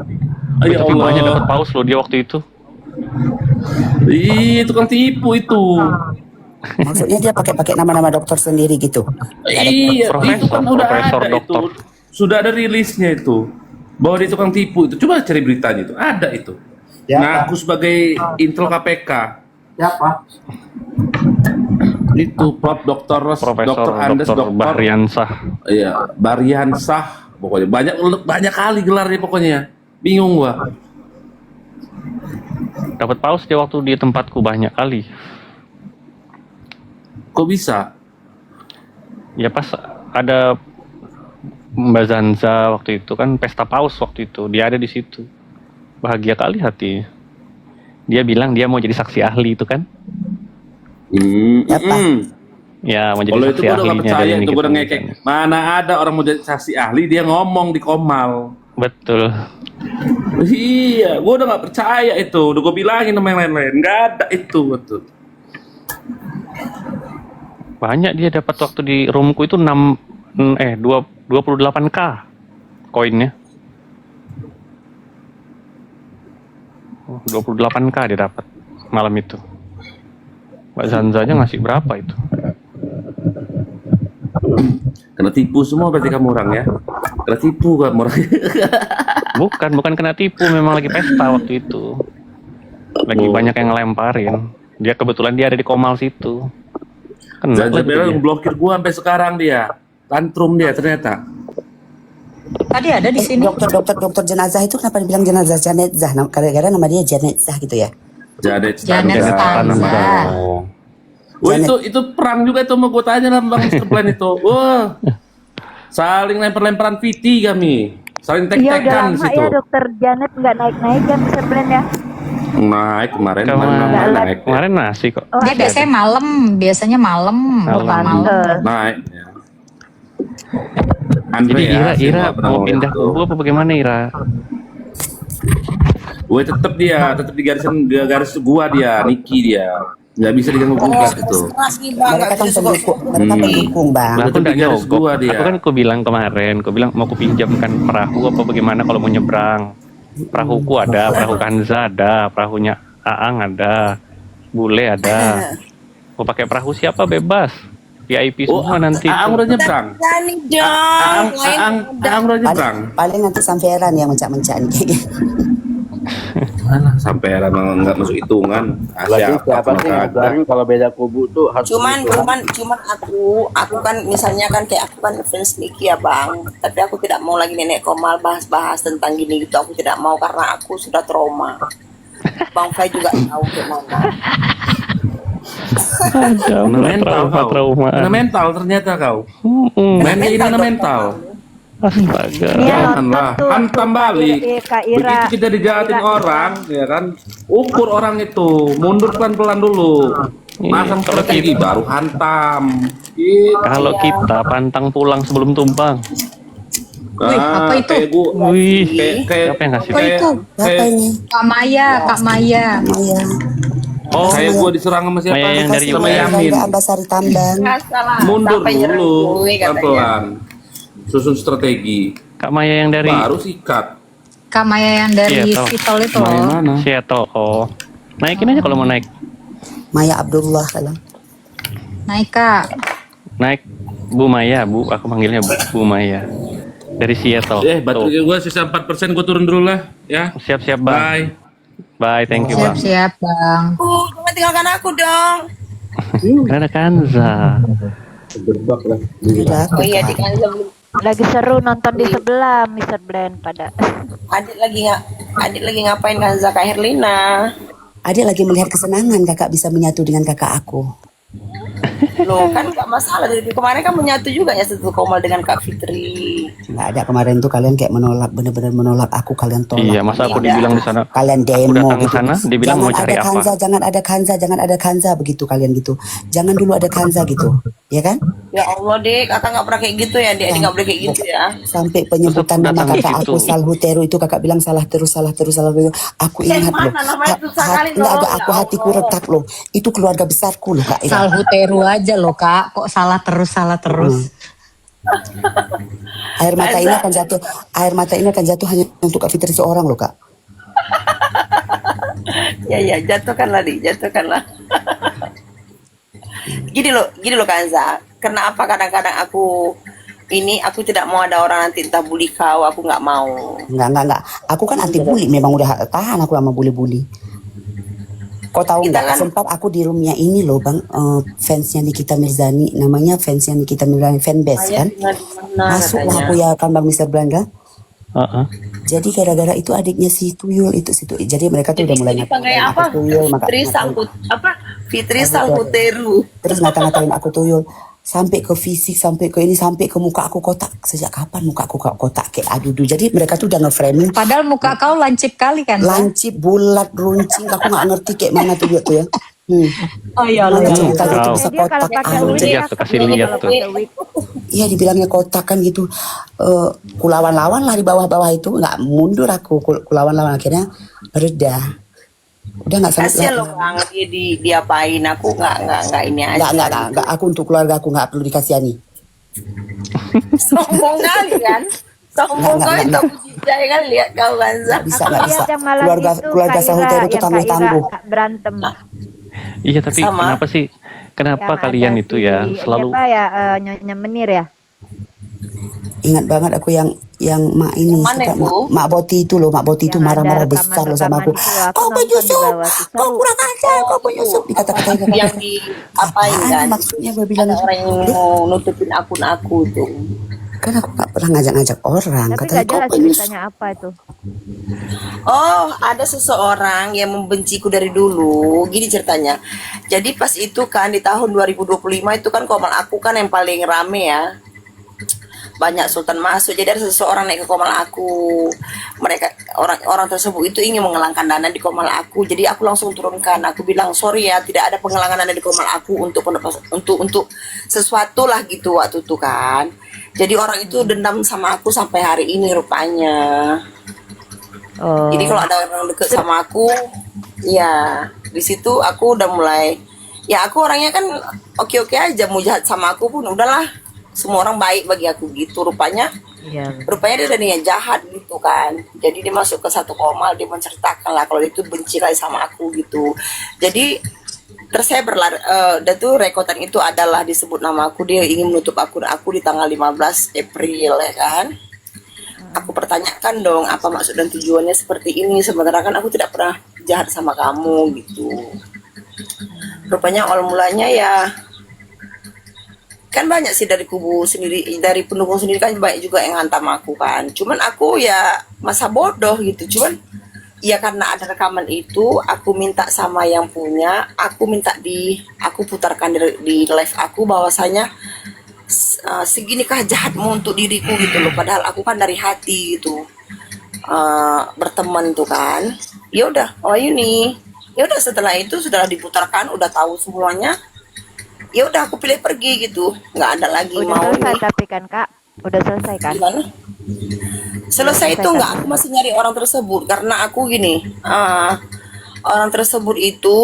Ya
Tapi banyak dapat
Allah.
paus loh dia waktu itu.
Ih, tukang tipu itu.
Maksudnya dia pakai nama-nama dokter sendiri gitu.
Iya, itu kan udah
Profesor,
ada
dokter.
itu. Sudah ada rilisnya itu. Bahwa dia tukang tipu itu. Coba cari beritanya itu. Ada itu. Ngaku sebagai intel KPK.
Siapa?
Itu Prof. Dr.
Profesor
Andes
Dr. Bahriansah.
Iya, Bariansah. Pokoknya banyak kali gelarnya pokoknya. Bingung gua.
Dapat paus dia waktu di tempatku banyak kali.
Kok bisa?
Ya pas ada Mbak Zanza waktu itu kan pesta paus waktu itu, dia ada di situ. Bahagia kali hati. Dia bilang dia mau jadi saksi ahli itu kan.
Apa?
Ya, mau jadi
Kalau itu
saksi
gue udah gak
ahlinya
percaya,
dari
itu gue
Nikita
udah ngekek.
Mirzani.
Mana ada orang mau jadi saksi ahli, dia ngomong di Komal.
Betul.
Iya, gue udah gak percaya itu. Udah gue bilangin sama yang lain-lain. Gak ada itu, betul.
Banyak dia dapat waktu di roomku itu 28k koinnya. 28k dia dapat malam itu. Mbak Zanza aja ngasih berapa itu?
Kena tipu semua berarti kamu orang ya. Kena tipu kamu orang.
Bukan kena tipu, memang lagi pesta waktu itu. Lagi
Oh.
banyak yang ngelemparin. Dia kebetulan dia ada di Komal situ. Kena
Zanza
lagi
Bella
dia.
blokir gue sampai sekarang dia. Tantrum dia ternyata.
Tadi ada di sini.
Dokter jenazah itu kenapa dibilang jenazah Janezah? Gara-gara nama dia Janezah gitu ya.
Janet
Janet Stanza.
Oh. Wah, itu perang juga itu, mau gue tanya lah Bang Mr. Plan itu. Wah, saling lempar-lemparan VT kami, saling
Iya udah
tek-tekan di
lama
situ.
ya Dokter Janet nggak naik-naik ya Mr. Brand ya.
Naik kemarin naik.
Kemarin nasi kok.
Dia biasanya malam, bukan malam.
Naik. Ya. Andre
Jadi
ya, saya
Ira
nggak pernah
mau
ngeliat
pindah
itu.
kubu apa bagaimana Ira?
Gue tetep di garis gua dia, Niki dia. Nggak bisa diganggu gugat itu.
Keras nih bang,
Mereka kan
suka
pendukung, mereka pendukung bang.
Lah, aku
Tetep
udah
di garis
nyogok.
gua dia.
Aku kan aku bilang kemarin, aku bilang mau kupinjamkan perahu apa bagaimana kalau mau nyebrang. Perahuku ada, perahu Kanza ada, perahunya Aang ada, Bule ada. Mau pakai perahu siapa bebas. VIP semua nanti.
Aang udah nyebrang.
Berani dong.
Aang udah nyebrang.
Paling nanti samperan yang mencak-mencak nih.
Mana sampai era nggak masuk hitungan.
Lagi siapa sih ngajarin kalau beda kubu tuh harus
Cuman
begitu.
aku kan misalnya kan kayak aku kan fans Niki ya bang, tapi aku tidak mau lagi nenek Komal bahas-bahas tentang gini gitu, aku tidak mau karena aku sudah trauma. Bang Fai juga tahu gimana.
Kena mental kau.
Trauma.
Kena mental ternyata kau. Mainnya ini kena mental.
Astaga.
Iya,
Janganlah,
nonton tuh
hantam balik.
Kak Ira.
Begitu kita dijahatin orang, ya kan, ukur orang itu, mundur pelan-pelan dulu. Masang
Kalau
strategi
kita-
baru hantam. Gitu.
Kalau kita pantang pulang sebelum tumbang.
Wih, apa itu?
Kayak gua,
Wih,
kayak
siapa yang ngasih?
Apa itu?
Siapa ini?
Kak Maya.
Maya.
Oh, kayak gua diserang sama siapa?
Maya yang dari
sama
UM.
Yamin.
Ada Ambasari Tambang.
Nggak salah.
Mundur
Sampai nyerang
dulu,
gue katanya.
pelan-pelan. Susun strategi,
Kak Maya yang dari
baru sikat.
Kak Maya yang dari
Seattle.
Seattle itu
Maya
loh.
mana?
Seattle. Oh, naikin aja kalau mau naik.
Maya Abdullah kalau.
Naik Kak.
Naik Bu Maya, Bu. Aku manggilnya Bu Maya. Dari Seattle.
Baterai gua sisa 4%, gua turun dulu lah, ya.
Siap-siap, Bang.
Bye.
Bye, thank you, Bang.
Siap-siap Bang.
Jangan tinggalkan aku dong.
Karena Kanza.
Oh iya di kantor
Lagi seru nonton di sebelah Mr. Brand pada.
adik lagi ngapain kan Zaka Herlina?
Adik lagi melihat kesenangan kakak bisa menyatu dengan kakak aku.
Loh kan nggak masalah, dari kemarin kan menyatu juga ya satu Komal dengan Kak Fitri.
Nggak ada kemarin tuh kalian kayak menolak, bener-bener menolak aku, kalian tolak.
Iya, masa aku dibilang di sana.
Kalian
Aku
demo
datang ke
gitu.
sana, dibilang
Jangan
mau cari
ada
apa?
Kanza, jangan ada Kanza, jangan ada Kanza begitu kalian gitu. Jangan dulu ada Kanza gitu, ya kan?
Ya Allah dek, kakak nggak pernah kayak gitu ya, dek nggak boleh kayak gitu ya.
Sampai penyebutan
Terus
nama
datang
kakak
gitu.
aku Salhuteru itu kakak bilang salah terus. Aku
Yang
ingat loh.
mana namanya susah kali
Nggak ada,
loh,
aku
ya
hatiku
Allah.
retak loh. Itu keluarga besarku loh kak.
Salhuteru aja loh Kak. Kok salah terus.
Air mata ini akan jatuh hanya untuk Kak Fitri seorang loh kak.
Ya jatuhkanlah dik, jatuhkanlah. Gini loh Kanza, kenapa kadang-kadang aku tidak mau ada orang nanti entah bully kau, aku nggak mau.
Enggak. Aku kan anti bully, memang udah tahan aku sama bully-bully. Kau tahu
Kita
nggak?
kan-
Sempat aku di roomnya ini loh bang, fansnya Nikita Mirzani, namanya fansnya Nikita Mirzani, fanbase kan. Masuk aku ya kan bang Mr. Belanda. Jadi gara-gara itu adiknya si Tuyul itu situ. Jadi mereka tuh udah mulai
Dipanggil
ngatain
apa?
aku Tuyul,
Fitri Salhuteru.
terus ngata-ngatain aku Tuyul. Sampai ke fisik, sampai ke ini, sampai ke muka aku kotak. Sejak kapan muka aku kotak kayak adudu. Jadi mereka tuh udah nge-framing
Padahal muka kau lancip kali kan? Kak?
lancip, bulat, runcing. Aku nggak ngerti kayak mana tuh dia tuh ya.
Oh iya
Mana
lah.
cerita gitu
Wow.
bisa
Dia kalau
kotak
pakai
anu
wig
deh.
Lihat tuh, kasih lihat
kalau
tuh.
pakai wig.
Iya dibilangnya kotak kan gitu. Kulawan-lawan lah di bawah-bawah itu nggak mundur aku kulawan-lawan akhirnya reda. Udah nggak sanggup
Kasihan loh Bang, dia diapain, aku nggak ini aja.
nggak aku untuk keluarga aku nggak perlu dikasihani.
Sombong kali kan? Sombong
Nggak,
kau
nggak,
itu
nggak.
bujijai kan, lihat kau Banza.
Bisa
Aku
nggak bisa.
lihat yang malam
Keluarga
itu
keluarga
Kak Ira,
Sahutero itu
yang Kak
tangguh
Ira
tangguh.
berantem.
Iya, tapi
Sama.
kenapa sih? Kenapa
Yang
kalian
ada
itu
si
ya selalu
siapa ya, Nyonya Menir ya?
Ingat banget aku yang mak ini
Yang mana
suka
itu?
mak Boti itu loh, mak Boti itu
Yang ada
marah-marah besar loh sama aku.
rekaman-rekaman itu loh, aku
Kau
nonton di
penyusup,
bawah tuh
kau
seru.
kurang ajar, kau penyusup. Dikata-katain
Yang di apain
apaan
kan?
maksudnya gue bilang
Ada
itu.
orang yang mau nutupin akun aku tuh.
Kan aku nggak pernah ngajak-ngajak orang.
Tapi
Katanya
gak
kau
jelas
penyusup.
ceritanya apa itu.
Oh, ada seseorang yang membenciku dari dulu. Gini ceritanya. Jadi pas itu kan di tahun 2025 itu kan komal aku kan yang paling rame ya. Banyak sultan masuk. Jadi ada seseorang naik ke komal aku. Mereka orang tersebut itu ingin mengelangkan dana di komal aku. Jadi aku langsung turunkan. Aku bilang sorry ya, tidak ada penggalangan dana di komal aku untuk sesuatu lah gitu waktu itu kan. Jadi orang itu dendam sama aku sampai hari ini rupanya.
Oh.
Jadi kalau ada orang deket sama aku, ya di situ aku udah mulai. Ya aku orangnya kan oke-oke aja, mau jahat sama aku pun udahlah. Semua orang baik bagi aku gitu. Rupanya
Iya.
dia ada niat jahat gitu kan. Jadi dia masuk ke satu komal, dia menceritakan lah kalau itu benci lagi sama aku gitu. Jadi tersebar lah, dan tuh rekotan itu adalah disebut nama aku. Dia ingin menutup akun aku di tanggal 15 April ya kan. Aku pertanyakan dong apa maksud dan tujuannya seperti ini, sementara kan aku tidak pernah jahat sama kamu gitu. Rupanya awal mulanya ya kan banyak sih dari kubu sendiri, dari pendukung sendiri kan banyak juga yang hantam aku kan. Cuman aku ya masa bodoh gitu. Cuman ya karena ada rekaman itu, aku minta sama yang punya, aku putarkan di live aku bahwasanya seginikah jahatmu untuk diriku gitu loh. Padahal aku kan dari hati gitu, berteman tuh kan. Ya udah, oh ini, ya udah setelah itu sudah diputarkan, udah tahu semuanya. Ya udah aku pilih pergi gitu, nggak ada lagi
Udah
mau
selesai
nih.
tapi kan Kak, udah selesai kan?
Gimana? Selesai itu nggak, aku masih nyari orang tersebut karena aku gini, orang tersebut itu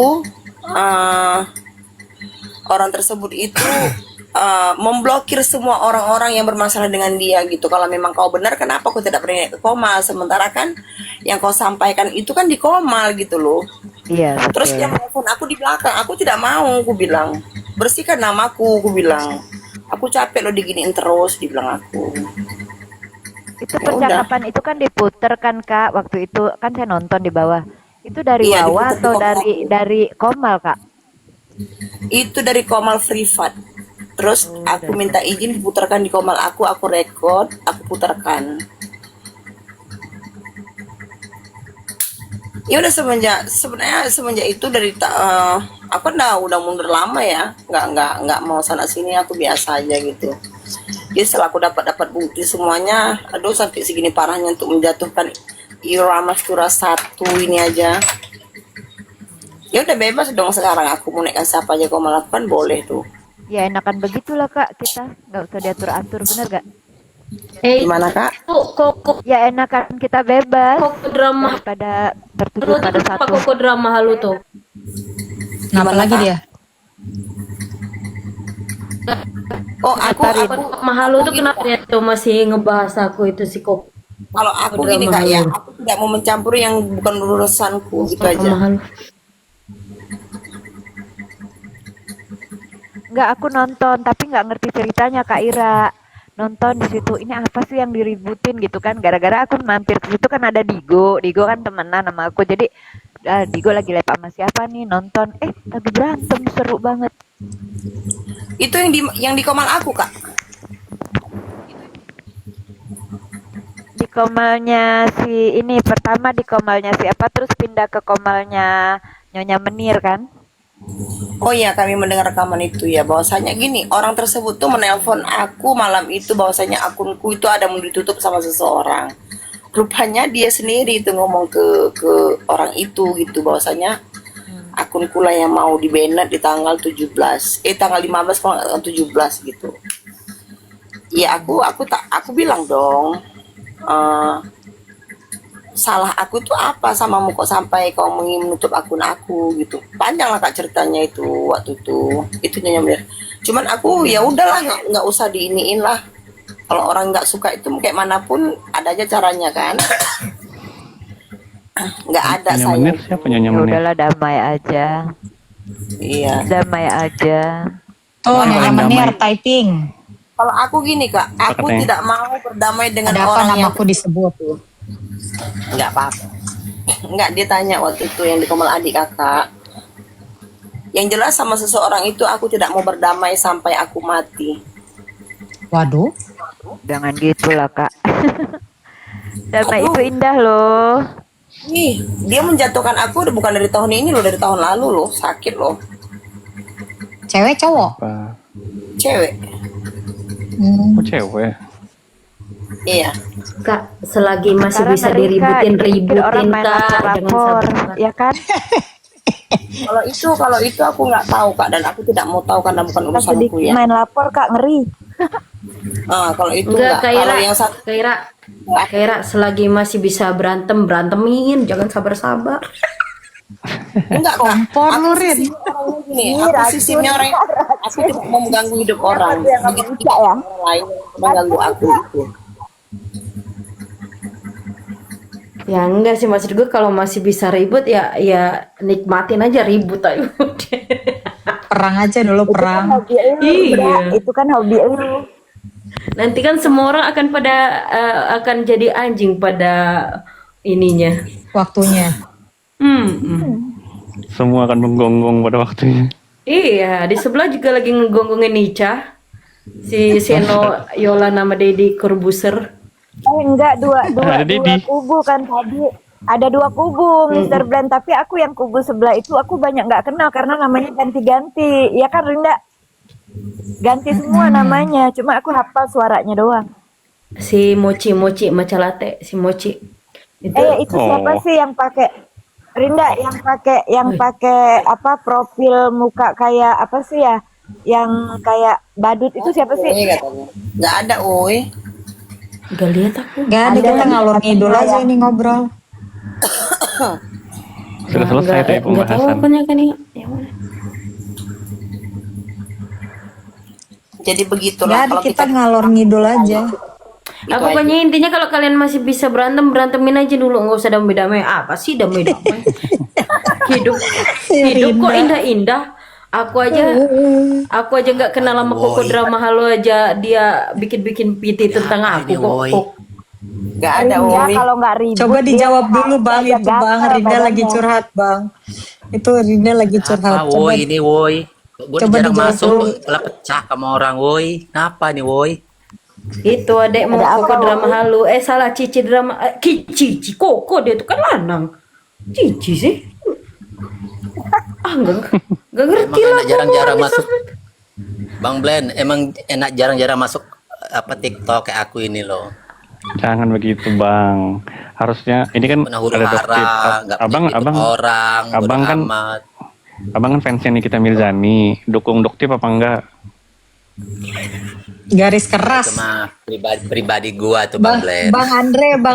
memblokir semua orang-orang yang bermasalah dengan dia gitu. Kalau memang kau benar, kenapa kau tidak pernah ke Komal? Sementara kan yang kau sampaikan itu kan di Komal gitu loh.
Iya,
Terus dia
betul.
telepon aku di belakang, aku tidak mau, aku bilang bersihkan namaku, aku bilang aku capek lo diginiin terus, dibilang aku.
Itu
Ya udah,
percakapan itu kan diputer kan Kak, waktu itu kan saya nonton di bawah. Itu dari
iya
Wawa
diputar di
atau
Komal
dari
aku.
dari Komal Kak?
Itu dari Komal Privat. Terus
Oh,
aku
dari
minta izin diputarkan di Komal aku record, aku putarkan. Ya udah sebenarnya semenjak itu aku udah mundur lama ya, nggak mau sana sini, aku biasa aja gitu. Jadi setelah aku dapat bukti semuanya, aduh sampai segini parahnya untuk menjatuhkan Ira Mastura satu ini aja. Ya udah bebas dong sekarang, aku mau naikkan siapa aja kau melakukan boleh tuh.
Ya enakan begitulah Kak, kita nggak usah diatur-atur, bener gak?
Gimana kak?
Kok
Ya enakan kita bebas
drama
daripada tertuju
halu
pada
tuh apa
satu.
kok drama halu tuh?
Kenapa
Gimana,
lagi
Kak?
dia?
Oh aku
Mahalu tuh kenapa dia tuh masih ngebahas aku itu si kok
kalau aku
drama
gini kak ya,
halu.
aku tidak mau mencampuri yang bukan urusanku gitu aja.
Mahalu.
Nggak, aku nonton tapi nggak ngerti ceritanya Kak Ira. Nonton di situ ini apa sih yang diributin gitu kan, gara-gara aku mampir ke situ kan ada Digo kan temenan sama aku, jadi Digo lagi live sama siapa nih, nonton lagi berantem seru banget.
Itu yang di Komal aku kak.
Di komalnya si ini, pertama di komalnya siapa, terus pindah ke komalnya Nyonya Menir kan.
Oh iya, kami mendengar rekaman itu ya, bahwasanya gini, orang tersebut tuh menelpon aku malam itu bahwasanya akunku itu ada mau ditutup sama seseorang. Rupanya dia sendiri itu ngomong ke orang itu gitu, bahwasanya aku akunku lah yang mau di banned di tanggal 17, tanggal 15 kalau nggak salah 17 gitu. Ya aku bilang dong, salah aku tuh apa samamu kok sampai kau ingin menutup akun aku gitu. Panjang lah Kak ceritanya itu waktu itu Nyonya Mir. Cuman aku ya udahlah, nggak usah diiniin lah. Kalau orang nggak suka itu kayak manapun ada aja caranya kan. Nggak ada
Nyonya
saya.
Menir siapa Nyonya
Ya
Menir?
udahlah, damai aja.
Iya.
Damai aja.
Tuh, Nyonya
Damai.
Menir typing.
Kalau aku gini Kak, aku
katanya?
tidak mau berdamai dengan
Ada apa
orang yang
namaku disebut?
nggak apa-apa. Nggak, dia tanya waktu itu yang di Komal adik kakak. Yang jelas sama seseorang itu aku tidak mau berdamai sampai aku mati.
Waduh.
Jangan gitulah, Kak. Damai
Aduh.
itu indah loh.
Ih, dia menjatuhkan aku udah bukan dari tahun ini loh, dari tahun lalu loh, sakit loh.
Cewek cowok?
Apa?
Cewek.
Hmm.
Oh cewek.
Iya.
Kak, selagi masih
Karena
bisa
ngeri, Kak,
diributin
orang main
Kak, jangan
lapor-lapor,
sabar.
ya kan?
Kalau itu aku nggak tahu Kak, dan aku tidak mau tahu karena bukan
Pas
urusanku
sedikit
ya.
main lapor, Kak, ngeri.
Kalau itu
Enggak,
nggak. Kalau yang satu
Kaira, selagi masih bisa berantemin, jangan sabar-sabar.
enggak Kak.
Kompor lu, Rin.
Orangnya gini, aku sistemnya orang, aku tidak mau mengganggu hidup orang. Begitu orang lain mengganggu aku itu.
Ya enggak sih, maksud gue kalau masih bisa ribut ya nikmatin aja ribut aja.
Perang aja dulu, perang.
Iya.
Itu kan hobi lu.
Nanti kan semua orang akan jadi anjing pada ininya.
Waktunya.
Semua akan menggonggong pada waktunya.
Iya, di sebelah juga lagi ngegonggongin Nica. Si Seno, Yola nama Dedi Corbuzier.
Enggak, dua
Ada Dedi.
kubu kan tadi. Ada dua kubu, Mr. Blend. Tapi aku yang kubu sebelah itu aku banyak nggak kenal karena namanya ganti-ganti. Ya kan, Rinda? Ganti semua namanya. Cuma aku hafal suaranya doang.
Si Mochi Matcha Latte, si Mochi. Itu
Itu siapa sih yang pakai Rinda yang pakai apa profil muka kayak apa sih ya? Yang kayak badut itu siapa sih?
Katanya. Nggak ada, oi.
gak lihat aku.
Gak ada, kita ngalor ngidul aja ini ngobrol.
Sudah selesai tadi
Nggak tahu
pembahasan.
apanya kan ini. Ya udah.
Jadi begitulah
Gak ada,
kalau
kita ngalor ngidul aja.
Itu
Pokoknya intinya kalau kalian masih bisa berantemin aja dulu, nggak usah damai-damai. Apa sih damai-damai? hidup kok indah-indah. Aku aja nggak kenal sama Koko Drama Halo aja dia bikin piti tentang aku kok.
nggak ada,
Rinda
oi.
kalau nggak ribut.
Coba
dia
dijawab dulu bang,
agak
itu bang.
gatal
Rinda
badannya.
lagi curhat bang. Itu Rinda lagi curhat.
Apa
Coba
woi ini woi? Gue
coba
jarang
dijawab
masuk,
dulu.
malah pecah sama orang woi. Kenapa nih woi?
Itu adek mau
Ada
Koko
apa,
Drama Halo. Salah Cici Drama. Cici Koko dia tuh kan lanang. Cici sih. Enggak ngerti
Emang
lah.
enak jarang-jarang masuk. Bang Blend, emang enak jarang-jarang masuk apa TikTok kayak aku ini loh.
Jangan begitu bang. Harusnya ini kan
Pernah huru
ada dokter.
hara, nggak
Abang
orang,
abang
bodo
kan
amat.
abang kan fansnya Nikita Mirzani. Dukung Doktip apa enggak?
Garis keras.
Cuma pribadi gua tuh Bang Blend.
Bang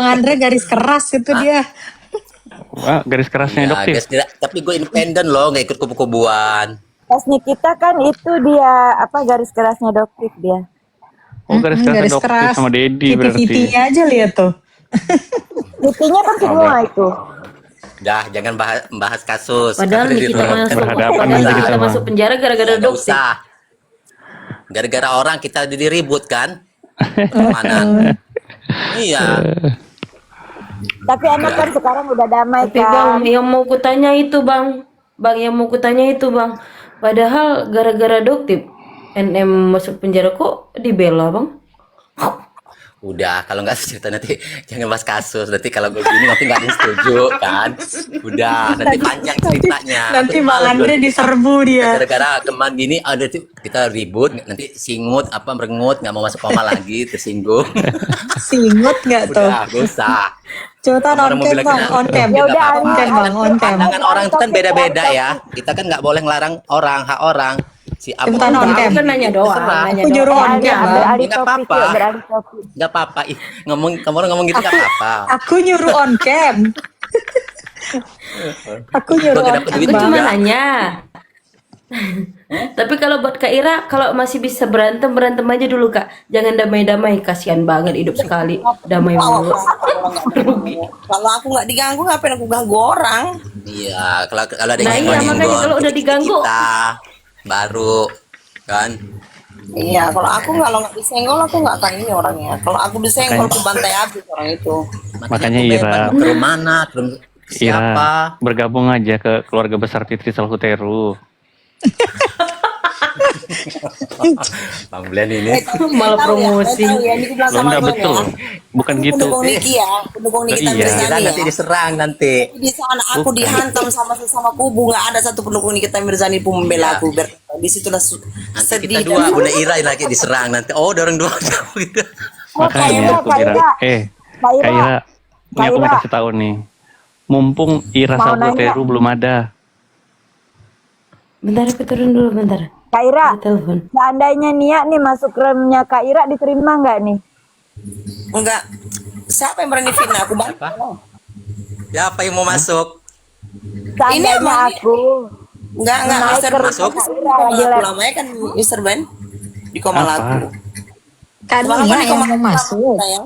Andre garis keras itu dia.
Wah, garis kerasnya
Ya,
Doktip.
guys, tapi gue independen loh, nggak ikut kubu-kubuan.
Pas Nikita kan itu dia apa garis kerasnya dokter dia.
Oh, garis kerasnya Doktip sama Dedi berarti.
Viti-vitinya aja lihat tuh.
Buktinya kan semua itu.
Dah, jangan bahas kasus.
Padahal
Karena
Nikita
di-
masuk,
Berhadapan
padahal
nanti
Nikita
kita, Bang.
masuk penjara gara-gara
Nggak
Doktip.
usah. Gara-gara orang kita jadi ribut kan? Mana? Iya.
Tapi anak kan sekarang udah damai
Tapi bang,
kan.
yang mau kutanya itu bang, yang mau kutanya itu bang. Padahal gara-gara Doktip, NM masuk penjara kok dibela bang?
Udah, kalau nggak cerita nanti jangan bahas kasus. Nanti kalau gue gini nanti nggak ada yang setuju kan. Udah, nanti panjang ceritanya.
Nanti Bang Andre diserbu dia.
Gara-gara teman gini ada tuh kita ribut, nanti singut apa merengut, nggak mau masuk koma lagi, tersinggung.
Singut nggak tuh?
Udah, gak usah.
Coba
Orang
on
mau
cam
bilang
Bang,
kita-
on cam.
Ya udah,
on cam Bang, on cam.
Pandangan orang itu kan beda-beda ya. Kita kan nggak boleh ngelarang orang, hak orang. Si apa
Cepetan on cam.
Aku kan nanya doang, nanya
Aku nyuruh
doang.
on cam Bang.
Beralih
Nggak
topik
apa-apa.
yuk, beralih topik.
Nggak apa-apa. Ih, kamu ngomong gitu nggak apa-apa.
Aku nyuruh on cam. Aku nyuruh
Bang,
on
dapat
cam
duit
Aku
Bang.
cuma
juga.
nanya. Tapi kalau buat Kak Ira, kalau masih bisa berantem aja dulu Kak. Jangan damai-damai, kasihan banget hidup sekali damai mulu.
Kalau aku nggak diganggu, ngapain aku ganggu orang?
Iya, kalau ada
Nah,
yang
iya, makanya
nyenggol,
kalau udah diganggu.
kita baru kan.
Iya, kalau aku nggak disenggol, aku nggak akan ini orangnya. Kalau aku disenggol, aku bantai habis orang itu.
Makanya
aku bebas
Ira.
mau ke rumah mana, ke rumah siapa.
Ira, bergabung aja ke keluarga besar Fitri Salhuteru.
Bang Blen ini.
Malah promosi.
Lo enggak betul. Bukan gitu.
Pendukung Niki ya, pendukung Nikita
Iya.
Mirzani
Kita
ya.
nanti diserang nanti.
Di sana aku dihantam sama sesama kubu, nggak ada satu pendukung Nikita Mirzani pun membela aku. Di situlah
Nanti
sedih.
kita dua, Bunda Ira lagi diserang nanti. Oh, ada orang dua gitu.
Makanya aku bilang, Kak Ira, ini aku mau kasih tahu nih. Mumpung Ira
Mau
Salhuteru belum ada.
Bentar, aku turun dulu bentar.
Kak Ira,
Ada telepon.
seandainya Nia nih masuk remnya Kak Ira, diterima nggak nih?
Enggak. Siapa yang berani fitnah aku bang?
Siapa yang mau masuk?
Seandainya
emang-
aku
Enggak,
naik
Mister
ke
masuk.
Kak Ira lagi
Aku
live.
lamanya kan Mister Ben di koma
Apa?
laku.
Kan
Semalam
Nia
di
yang
koma
mau
laku,
masuk.
sayang.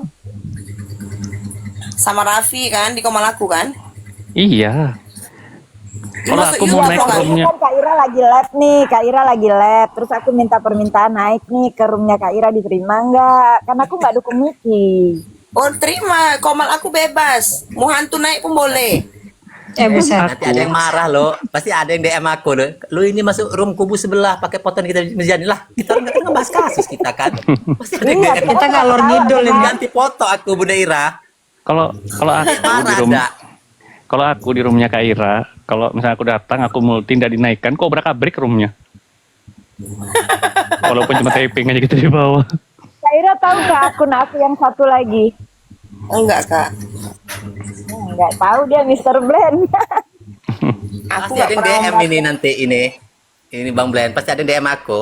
Sama Raffi kan di koma laku kan?
Iya. Kalau
Masuk
aku mau
iya,
naik
Bang.
roomnya,
Kan Kak Ira lagi live nih, Kak Ira lagi live. Terus aku minta permintaan naik nih ke roomnya Kak Ira, diterima nggak? Karena aku nggak dukung Niki.
Oh terima, komal aku bebas. Mau hantu naik pun boleh.
Buset.
Nanti ada yang marah loh. Pasti ada yang DM aku loh. Lu ini masuk room kubu sebelah pakai poton kita Mirzani lah. Kita nggak bahas kasus kita kan. Pasti ada yang
Iya,
DM.
Kita ngalor ngidul ini.
Ganti foto aku Bunda Ira.
kalau aku di
Marah
room,
ada.
kalau aku di roomnya Kak Ira, kalau misalnya aku datang, aku multi tidak dinaikkan, kok abrik roomnya. Walaupun cuma taping aja gitu di bawah.
Kak Ira tahu nggak akun aku yang satu lagi?
Enggak kak.
Nggak tahu dia Mr. Blend.
Aku
Pasti
nggak
ada yang
pernah
DM ini nanti ini. Ini Bang Blen. Pasti ada yang DM aku.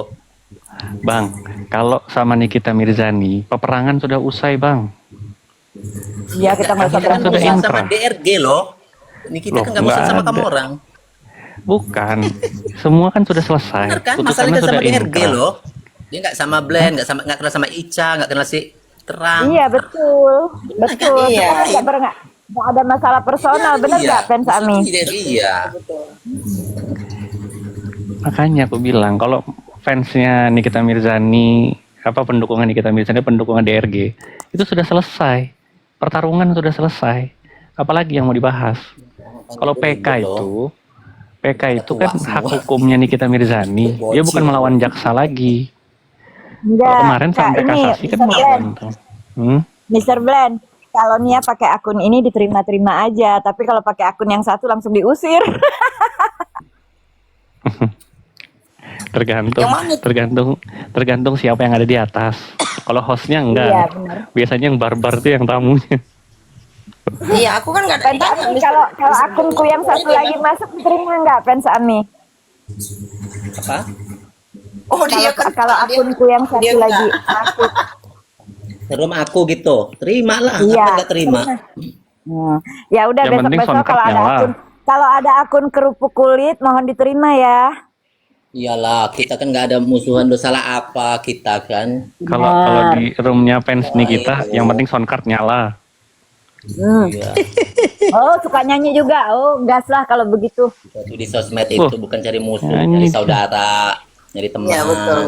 Bang, kalau sama Nikita Mirzani, peperangan sudah usai, Bang.
Iya, kita nggak usah
Kita kan
Sudah
berantem.
musuhan sama
inkrah.
DRG loh. Ini kita
Loh,
kan nggak musuhan
nggak
sama kamu
ada.
orang.
Bukan. Semua kan sudah selesai.
Benar kan?
Putusannya
Masalahnya sama
sudah
DRG
inkrah.
loh. Dia nggak sama Blen, nggak kenal sama Ica, nggak kenal si Terang.
Iya betul, betul.
Iya.
Kita nggak ada masalah personal, bener nggak, Fans Ami?
Iya.
Makanya aku bilang, kalau fansnya Nikita Mirzani, pendukungan Nikita Mirzani, pendukungan DRG, itu sudah selesai. Pertarungan sudah selesai. Apalagi yang mau dibahas? Kalau PK itu kan hak hukumnya Nikita Mirzani. Dia bukan melawan jaksa lagi.
Enggak.
Kalau kemarin
Kak,
sampai
ini
kasasi kan
Mr. Blend,
melawan tuh.
Mr. Blend, kalau Nia pakai akun ini diterima-terima aja, tapi kalau pakai akun yang satu langsung diusir.
Tergantung,
Yang mana?
tergantung siapa yang ada di atas. Kalau hostnya enggak,
Iya, benar.
biasanya yang barbar tuh yang tamunya.
Iya, aku kan nggak ada.
Fans Ami, kalau akunku yang satu lagi masuk diterima nggak, Fans Ami?
Apa?
Oh dia kan.
Kalau akunku yang satu
dia
lagi
enggak.
masuk,
Ke rumah aku gitu. Terima lah.
Iya.
Apa nggak terima?
ya udah
Yang penting
besok-besok kalau ada
soundcardnya lah.
kalau ada akun kerupuk kulit mohon diterima ya.
Iyalah, kita kan nggak ada musuhan dosa lah apa kita kan.
Kalau di roomnya fans Nikita, yang penting soundcard nyala.
Iya.
Oh suka nyanyi juga, oh gas lah kalau begitu.
Itu di sosmed itu bukan cari musuh,
nyanyi.
cari saudara, nyari teman.
Iya betul.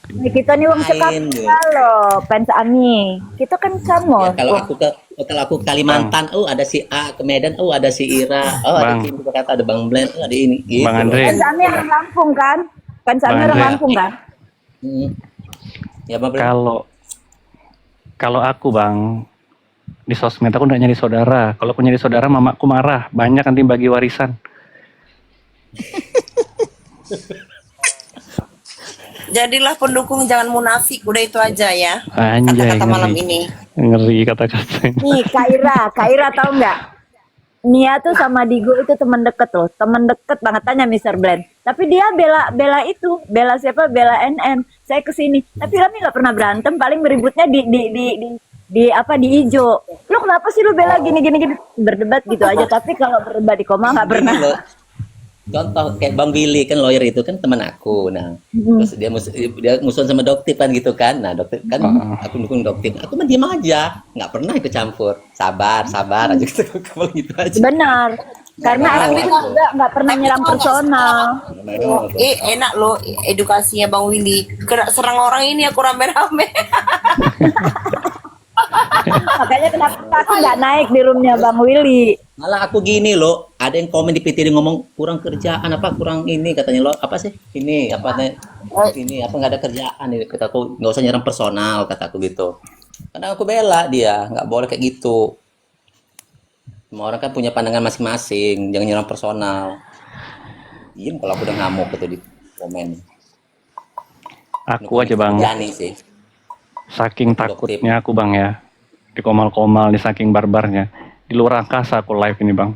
Nah, kita nih wong
Main,
Jakarta loh, Fans Ami. Kita kan sama.
Ya, kalau aku ke Kalimantan, ada si A, ke Medan, ada si Ira, ada
Bang.
si Jakarta, ada Bang Blen, ada ini. Gitu.
Bang Andre,
Fans Ami orang Lampung kan? Fans Ami
Bang
orang
Andre.
Lampung kan?
Hmm. Ya Bang Blen.
kalau Kalau aku bang, di sosmed aku nggak nyari saudara. Kalau aku nyari saudara, mamaku marah. Banyak nanti bagi warisan.
Jadilah pendukung, jangan munafik. Udah itu aja ya.
Anjay,
Kata-kata malam
ngeri.
ini.
Ngeri kata-kata.
Nih, Kak Ira tahu nggak? Nia tuh sama Digo itu teman deket loh, teman deket banget, tanya Mr. Blend. Tapi dia bela siapa? Bela NN. Saya kesini, tapi kami nggak pernah berantem, paling beributnya di apa, di ijo. Lu kenapa sih lu bela gini berdebat gitu aja. Tapi kalau berdebat di koma nggak pernah.
Gini loh, contoh kayak Bang Willy kan lawyer itu kan teman aku. Nah, terus dia musuhan sama Doktip kan gitu kan. Nah, Doktip kan aku dukung Doktip. Aku mah diam aja, nggak pernah ikut campur. Sabar aja gitu. Kalau gitu aja.
Benar. Karena aku juga nggak pernah nyerang personal.
Enak loh edukasinya Bang Willy. Kena serang orang ini aku rame-rame.
Makanya kenapa aku nggak naik di roomnya Bang Willy.
Malah aku gini loh, ada yang komen di PTD ngomong kurang kerjaan apa kurang ini katanya lo apa sih ini apa ini apa nggak ada kerjaan ini kata aku nggak usah nyerang personal kata aku gitu. Karena aku bela dia nggak boleh kayak gitu. Semua orang kan punya pandangan masing-masing, jangan nyerang personal. Diem kalau aku udah ngamuk gitu di komen.
Aku aja bang,
Jani sih.
saking takutnya aku bang ya, di komal-komal, di saking barbarnya. Di luar angkasa aku live ini bang.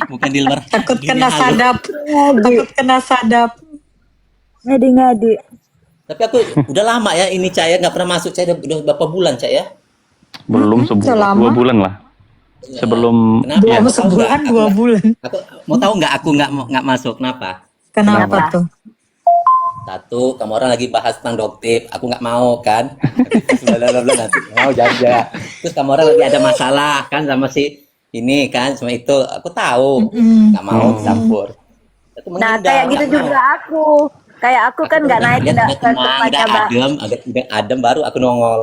Bukan di luar.
Takut
Gini,
kena
halo.
sadap. Takut kena sadap.
Ngadi.
Tapi aku udah lama ya ini Caya nggak pernah masuk Caya udah berapa bulan Caya?
Belum
selama?
2 bulan lah. Sebelum
Kenapa?
ya,
Mau tahu
Sebulan,
nggak?
2 bulan.
Aku mau tahu nggak aku nggak masuk kenapa?
Kenapa tuh?
Satu, kamu orang lagi bahas tentang Doktip, aku nggak mau kan? Blablabla nanti mau jaga. Terus kamu orang lagi ada masalah kan sama si ini kan, sama itu, aku tahu nggak mau campur. Aku
Nah,
menghindar,
kayak gitu
nggak mau.
juga aku. Kayak aku kan nggak naik
lihat
ke
udah tenang,
tempatnya
udah
Bang.
adem, udah adem baru aku nongol.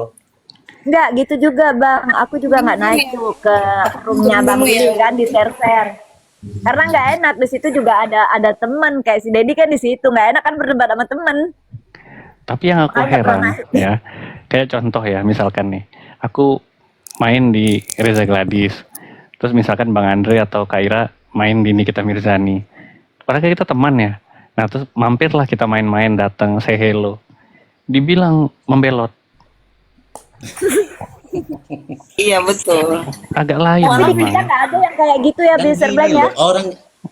Enggak, gitu juga Bang. Aku juga nggak naik tuh ke roomnya Bang Willy kan di server. Karena nggak enak, di situ juga ada teman kayak si Dedi kan di situ, nggak enak kan berdebat sama teman.
tapi yang aku
Makanya
heran
pernah.
ya, kayak contoh ya, misalkan nih, aku main di Reza Gladys, terus misalkan Bang Andre atau Kaira main di Nikita Mirzani. Padahal kita teman ya. Nah terus mampirlah kita main-main, datang say hello, dibilang membelot.
Iya betul.
Agak lain
Tapi di kita
memang.
nggak ada yang kayak gitu ya,
Dan
Mr.
gini
Blend ya.
loh, orang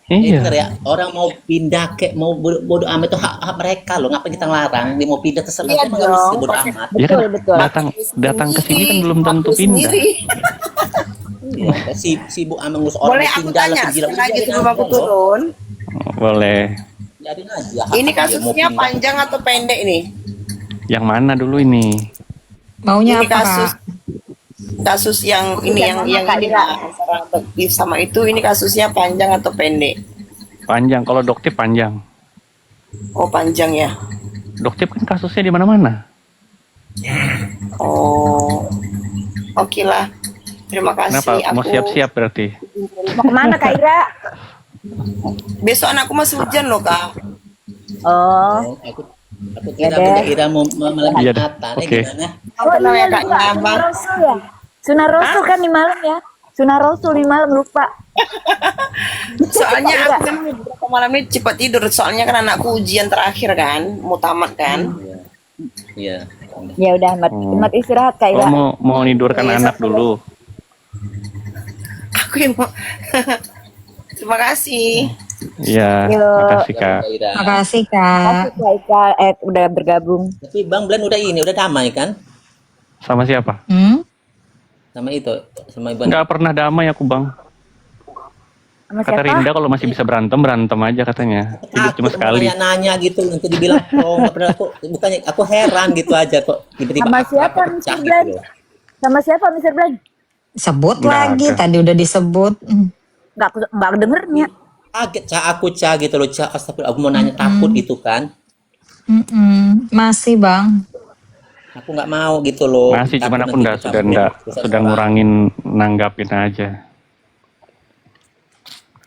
Iya.
bener ya, orang mau pindah kayak mau bodo amat itu hak mereka loh, ngapain kita ngelarang? Dia mau pindah terserah,
Iya
kita nggak bisa
dong.
bodo amat.
Ya kan
Betul.
datang ke sini kan belum tentu
Aku
pindah.
sendiri.
Iya, sibuk sama ngurus orang
Boleh
mau
aku
pindah lah
tanya
ke gila.
sekali lagi
Biarin
sebelum
aja
aku
loh.
turun.
Boleh.
Biarin aja. hak
Ini
dia mau
kasusnya
pindah.
panjang atau pendek nih?
Yang mana dulu ini?
Maunya
Ini
apa,
kasus yang ini yang ini antara Doktip sama itu, ini kasusnya panjang atau pendek?
Panjang. Kalau Doktip panjang.
Oh panjang ya.
Doktip kan kasusnya di mana-mana.
Oh oke lah. Terima kasih.
Kenapa? Mau
Aku
siap-siap berarti?
Mau kemana Kak Ira?
besok anakku masih hujan loh kak.
Oh,
Aku
Ya
kira
deh.
Bunda Ira mau malam
Iya deh,
Natal.
oke.
Gimana?
Tenang ya kak
lupa.
Nyabang.
Sunah Rasul ya? Sunah Rasul kan di malam ya? Sunah Rasul di malam, lupa.
Soalnya aku kan beberapa malam ini cepat tidur. Soalnya kan anakku ujian terakhir kan, mau tamat kan.
Iya.
Ya udah, Mat istirahat Kak
Oh,
Ira.
mau nidurkan
Iya,
anak
satu.
dulu.
Aku yang mau. Terima kasih.
Iya,
Yuk.
makasih Kak.
Bunda Ira.
Makasih Kak.
Makasih Kak Ira, udah bergabung.
Tapi Bang Blan udah damai kan?
Sama siapa?
Sama itu, sama Ibu.
Nggak pernah damai aku bang.
Sama
Kata
siapa?
Rinda kalau masih bisa berantem aja katanya. Hidup cuma sekali.
Nanya gitu nanti dibilang oh nggak pernah aku bukannya aku heran gitu aja kok tiba-tiba
Sama
aku
siapa,
pecah
Mr.
gitu
Blan?
loh.
Sama siapa Mr. Blan?
Sebut
Nggak
lagi,
ada.
tadi udah disebut.
Nggak dengernya.
Kaget aku gitu loh astagfirullah aku mau nanya takut gitu kan.
Masih Bang.
Aku nggak mau gitu loh.
Masih
Takut
cuman aku
nanti
sudah ngurangin nanggapin aja.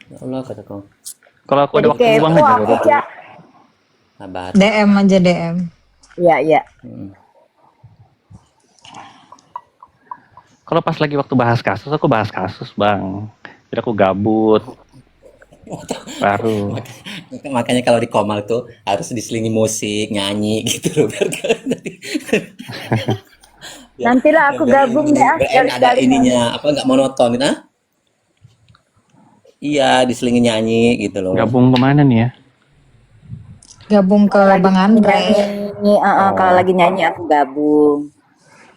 Ya Allah kata kau.
Kalau aku ada
Jadi
waktu luang
kepo
aja.
aku, Cak.
Sabar.
DM aja DM.
Iya, iya.
Kalau pas lagi waktu bahas kasus, aku bahas kasus, Bang. Jadi aku gabut. Baru.
Makanya kalau di Komal tuh harus diselingi musik, nyanyi gitu loh biar
Nantilah aku gabung deh ah,
biar ada
sekali-sekali.
ininya apa nggak monoton gitu ah? Iya, diselingi nyanyi gitu loh.
Gabung kemana nih ya?
Gabung ke Bang Andre.
Nyanyi, kalau lagi nyanyi aku gabung.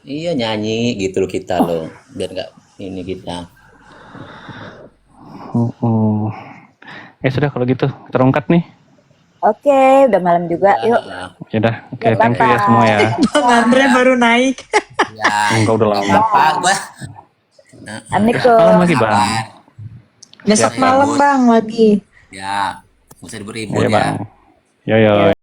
Iya, nyanyi gitu loh kita loh biar nggak ini kita.
Ya sudah kalau gitu terungkap nih.
Oke, udah malam juga. Yuk.
Ya udah, oke, thank you ya semua ya.
Bang Andre baru naik.
Ya,
Enggak udah lama.
apa gua?
Assalamualaikum.
Malam lagi, Bang.
Besok
Siap,
malam Bang lagi.
Ya, nggak usah diberi
Ya, Bang. Yo yo.